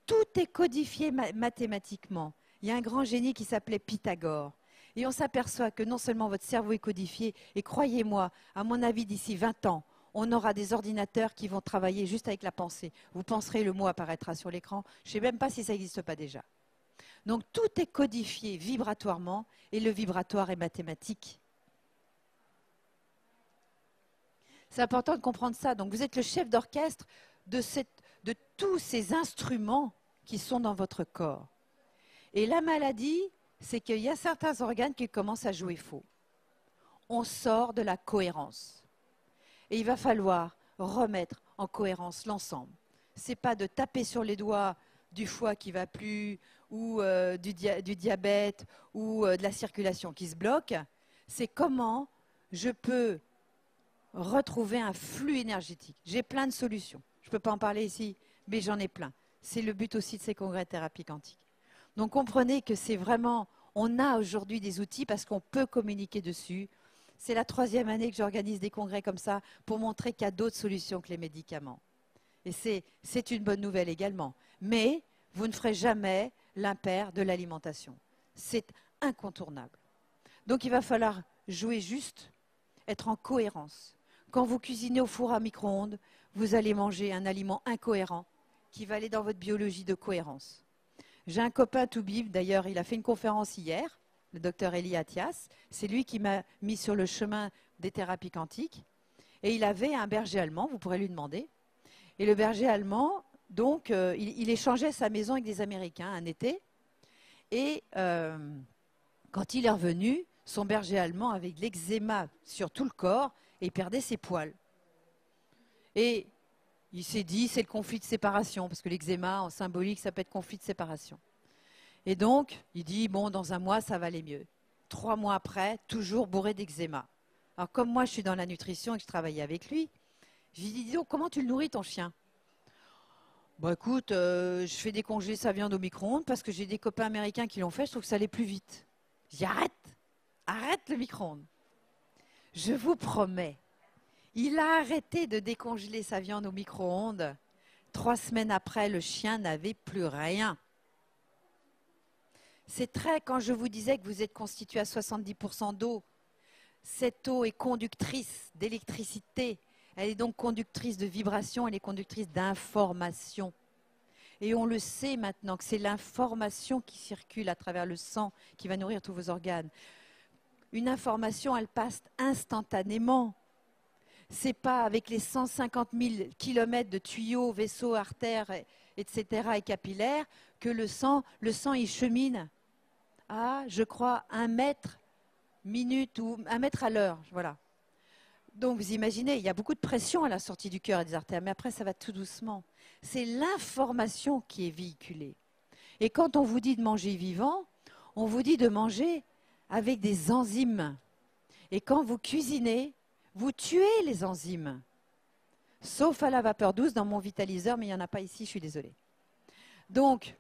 Tout est codifié mathématiquement. Il y a un grand génie qui s'appelait Pythagore. Et on s'aperçoit que non seulement votre cerveau est codifié, et croyez-moi, à mon avis, d'ici 20 ans, on aura des ordinateurs qui vont travailler juste avec la pensée. Vous penserez, le mot apparaîtra sur l'écran. Je ne sais même pas si ça n'existe pas déjà. Donc tout est codifié vibratoirement, et le vibratoire est mathématique. C'est important de comprendre ça. Donc, vous êtes le chef d'orchestre de tous ces instruments qui sont dans votre corps. Et la maladie, c'est qu'il y a certains organes qui commencent à jouer faux. On sort de la cohérence. Et il va falloir remettre en cohérence l'ensemble. Ce n'est pas de taper sur les doigts du foie qui ne va plus, ou du diabète, ou de la circulation qui se bloque. C'est comment je peux retrouver un flux énergétique. J'ai plein de solutions. Je ne peux pas en parler ici, mais j'en ai plein. C'est le but aussi de ces congrès de thérapie quantique. Donc comprenez que c'est vraiment, on a aujourd'hui des outils parce qu'on peut communiquer dessus. C'est la 3e année que j'organise des congrès comme ça pour montrer qu'il y a d'autres solutions que les médicaments. Et c'est une bonne nouvelle également. Mais vous ne ferez jamais l'impair de l'alimentation. C'est incontournable. Donc il va falloir jouer juste, être en cohérence. Quand vous cuisinez au four à micro-ondes, vous allez manger un aliment incohérent qui va aller dans votre biologie de cohérence. J'ai un copain tout bib, d'ailleurs, il a fait une conférence hier, le docteur Eli Attias. C'est lui qui m'a mis sur le chemin des thérapies quantiques. Et il avait un berger allemand, vous pourrez lui demander. Et le berger allemand, donc, il échangeait sa maison avec des Américains un été. Et quand il est revenu, son berger allemand avait de l'eczéma sur tout le corps et il perdait ses poils. Et il s'est dit, c'est le conflit de séparation, parce que l'eczéma, en symbolique, ça peut être conflit de séparation. Et donc, il dit, bon, dans un mois, ça va aller mieux. 3 mois après, toujours bourré d'eczéma. Alors, comme moi, je suis dans la nutrition et que je travaillais avec lui, je lui ai dit, dis donc, comment tu le nourris, ton chien? Bon, écoute, je fais décongeler sa viande au micro-ondes parce que j'ai des copains américains qui l'ont fait, je trouve que ça allait plus vite. Je dis, arrête le micro-ondes. Je vous promets, il a arrêté de décongeler sa viande au micro-ondes. 3 semaines après, le chien n'avait plus rien. C'est très, quand je vous disais que vous êtes constitué à 70% d'eau, cette eau est conductrice d'électricité, elle est donc conductrice de vibrations, elle est conductrice d'informations. Et on le sait maintenant que c'est l'information qui circule à travers le sang qui va nourrir tous vos organes. une information, elle passe instantanément. Ce n'est pas avec les 150 000 kilomètres de tuyaux, vaisseaux, artères, etc. et capillaires que le sang il chemine à, je crois, 1 mètre minute ou 1 mètre à l'heure. Voilà. Donc vous imaginez, il y a beaucoup de pression à la sortie du cœur et des artères, mais après ça va tout doucement. C'est l'information qui est véhiculée. Et quand on vous dit de manger vivant, on vous dit de manger avec des enzymes. Et quand vous cuisinez, vous tuez les enzymes. Sauf à la vapeur douce dans mon vitaliseur, mais il n'y en a pas ici, je suis désolée. Donc,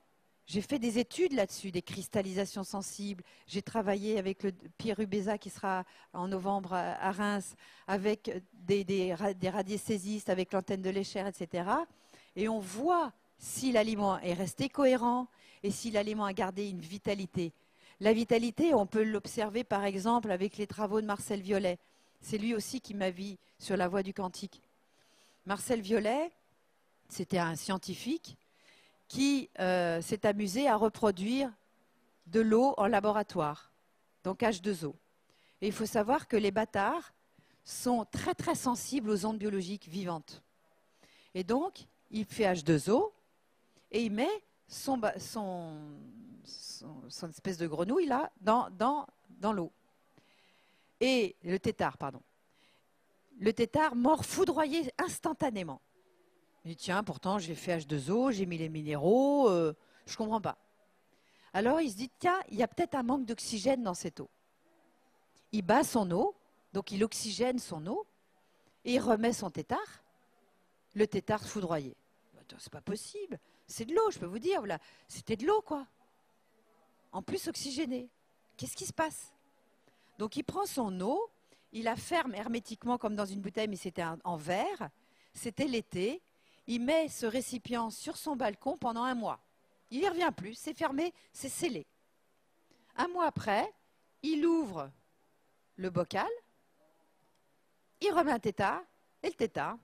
j'ai fait des études là-dessus, des cristallisations sensibles. J'ai travaillé avec le Pierre Rubeza qui sera en novembre à Reims, avec des radiesthésistes, avec l'antenne de l'Échère, etc. Et on voit si l'aliment est resté cohérent et si l'aliment a gardé une vitalité. La vitalité, on peut l'observer par exemple avec les travaux de Marcel Violet. C'est lui aussi qui m'a vu sur la voie du quantique. Marcel Violet, c'était un scientifique qui s'est amusé à reproduire de l'eau en laboratoire, donc H2O. Et il faut savoir que les bâtards sont très très sensibles aux ondes biologiques vivantes. Et donc, il fait H2O et il met son espèce de grenouille là dans l'eau. Et le tétard, pardon. Le tétard mord foudroyé instantanément. Il dit, tiens, pourtant j'ai fait H2O, j'ai mis les minéraux, je ne comprends pas. Alors il se dit, tiens, il y a peut-être un manque d'oxygène dans cette eau. Il bat son eau, donc il oxygène son eau, et il remet son tétard, le tétard foudroyé. C'est pas possible, c'est de l'eau, je peux vous dire, voilà. C'était de l'eau, quoi. En plus oxygénée. Qu'est-ce qui se passe? Donc il prend son eau, il la ferme hermétiquement comme dans une bouteille, mais c'était en verre, c'était l'été. Il met ce récipient sur son balcon pendant 1 mois. Il n'y revient plus, c'est fermé, c'est scellé. 1 mois après, il ouvre le bocal, il remet un tétard, et le tétard.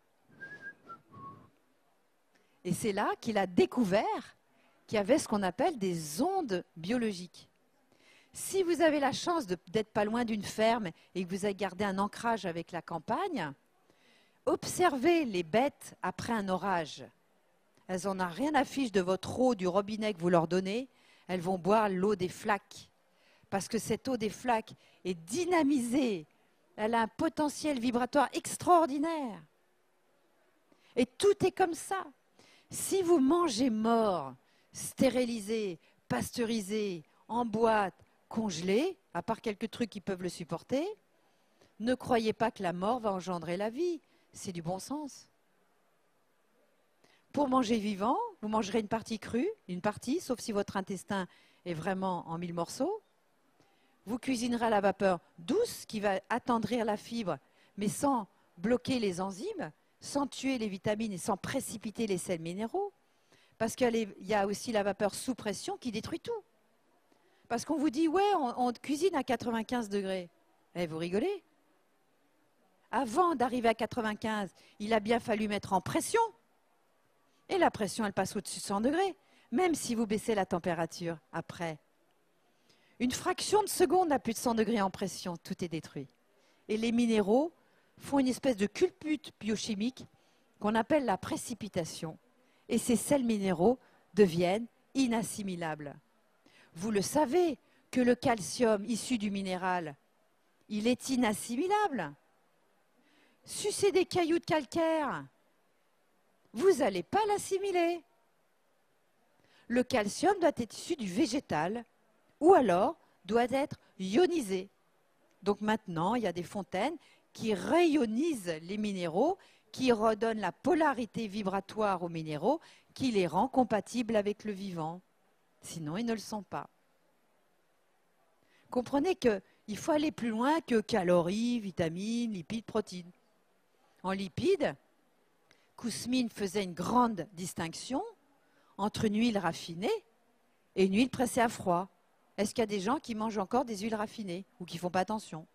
Et c'est là qu'il a découvert qu'il y avait ce qu'on appelle des ondes biologiques. Si vous avez la chance d'être pas loin d'une ferme et que vous avez gardé un ancrage avec la campagne, observez les bêtes après un orage. Elles n'en ont rien à fiche de votre eau du robinet que vous leur donnez. Elles vont boire l'eau des flaques. Parce que cette eau des flaques est dynamisée. Elle a un potentiel vibratoire extraordinaire. Et tout est comme ça. Si vous mangez mort, stérilisé, pasteurisé, en boîte, congelé, à part quelques trucs qui peuvent le supporter, ne croyez pas que la mort va engendrer la vie. C'est du bon sens. Pour manger vivant, vous mangerez une partie crue, une partie, sauf si votre intestin est vraiment en 1000 morceaux. Vous cuisinerez à la vapeur douce qui va attendrir la fibre, mais sans bloquer les enzymes, sans tuer les vitamines et sans précipiter les sels minéraux. Parce qu'il y a aussi la vapeur sous pression qui détruit tout. Parce qu'on vous dit, ouais, on cuisine à 95 degrés. Eh, vous rigolez? Avant d'arriver à 95, il a bien fallu mettre en pression. Et la pression, elle passe au-dessus de 100 degrés, même si vous baissez la température après. Une fraction de seconde à plus de 100 degrés en pression, tout est détruit. Et les minéraux font une espèce de culbute biochimique qu'on appelle la précipitation. Et ces sels minéraux deviennent inassimilables. Vous le savez que le calcium issu du minéral, il est inassimilable. Sucez des cailloux de calcaire, vous n'allez pas l'assimiler. Le calcium doit être issu du végétal ou alors doit être ionisé. Donc maintenant, il y a des fontaines qui réionisent les minéraux, qui redonnent la polarité vibratoire aux minéraux, qui les rend compatibles avec le vivant. Sinon, ils ne le sont pas. Comprenez qu'il faut aller plus loin que calories, vitamines, lipides, protéines. En lipides, Kouzmine faisait une grande distinction entre une huile raffinée et une huile pressée à froid. Est-ce qu'il y a des gens qui mangent encore des huiles raffinées ou qui ne font pas attention?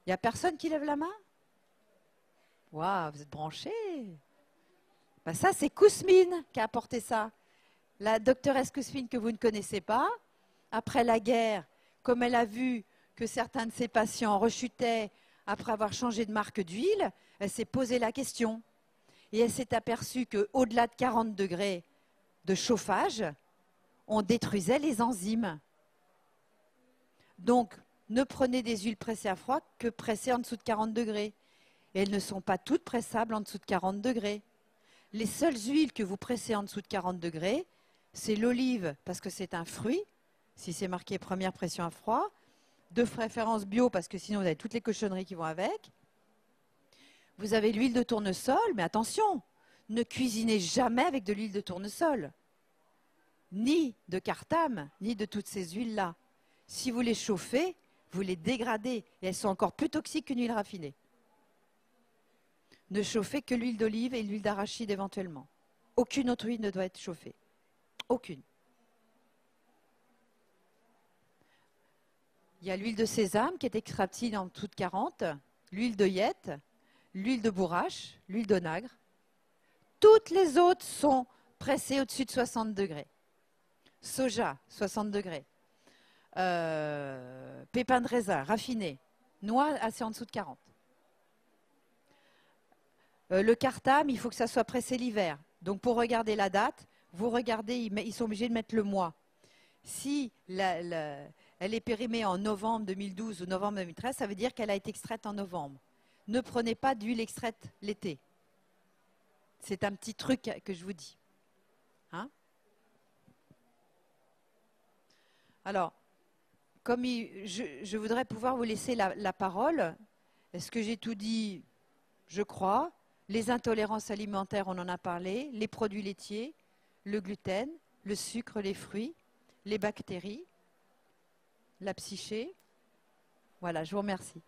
Il n'y a personne qui lève la main? Waouh, vous êtes branchés. Ben ça, c'est Kouzmine qui a apporté ça. La docteuresse Kouzmine que vous ne connaissez pas, après la guerre, comme elle a vu que certains de ses patients rechutaient après avoir changé de marque d'huile, elle s'est posé la question. Et elle s'est aperçue qu'au-delà de 40 degrés de chauffage, on détruisait les enzymes. Donc, ne prenez des huiles pressées à froid que pressées en dessous de 40 degrés. Et elles ne sont pas toutes pressables en dessous de 40 degrés. Les seules huiles que vous pressez en dessous de 40 degrés, c'est l'olive, parce que c'est un fruit, si c'est marqué première pression à froid, de préférence bio, parce que sinon vous avez toutes les cochonneries qui vont avec. Vous avez l'huile de tournesol, mais attention, ne cuisinez jamais avec de l'huile de tournesol, ni de cartame, ni de toutes ces huiles-là. Si vous les chauffez, vous les dégradez, et elles sont encore plus toxiques qu'une huile raffinée. Ne chauffez que l'huile d'olive et l'huile d'arachide éventuellement. Aucune autre huile ne doit être chauffée. Aucune. Il y a l'huile de sésame qui est extractive en dessous de 40, l'huile d'œillette, l'huile de bourrache, l'huile d'onagre. Toutes les autres sont pressées au-dessus de 60 degrés. Soja, 60 degrés. Pépins de raisin, raffiné. Noix, assez en dessous de 40. Le cartame, il faut que ça soit pressé l'hiver. Donc pour regarder la date, vous regardez, ils sont obligés de mettre le mois. Si elle est périmée en novembre 2012 ou novembre 2013, ça veut dire qu'elle a été extraite en novembre. Ne prenez pas d'huile extraite l'été. C'est un petit truc que je vous dis. Hein? Alors, comme je voudrais pouvoir vous laisser la parole. Est-ce que j'ai tout dit? Je crois. Les intolérances alimentaires, on en a parlé. Les produits laitiers, le gluten, le sucre, les fruits, les bactéries, la psyché. Voilà, je vous remercie.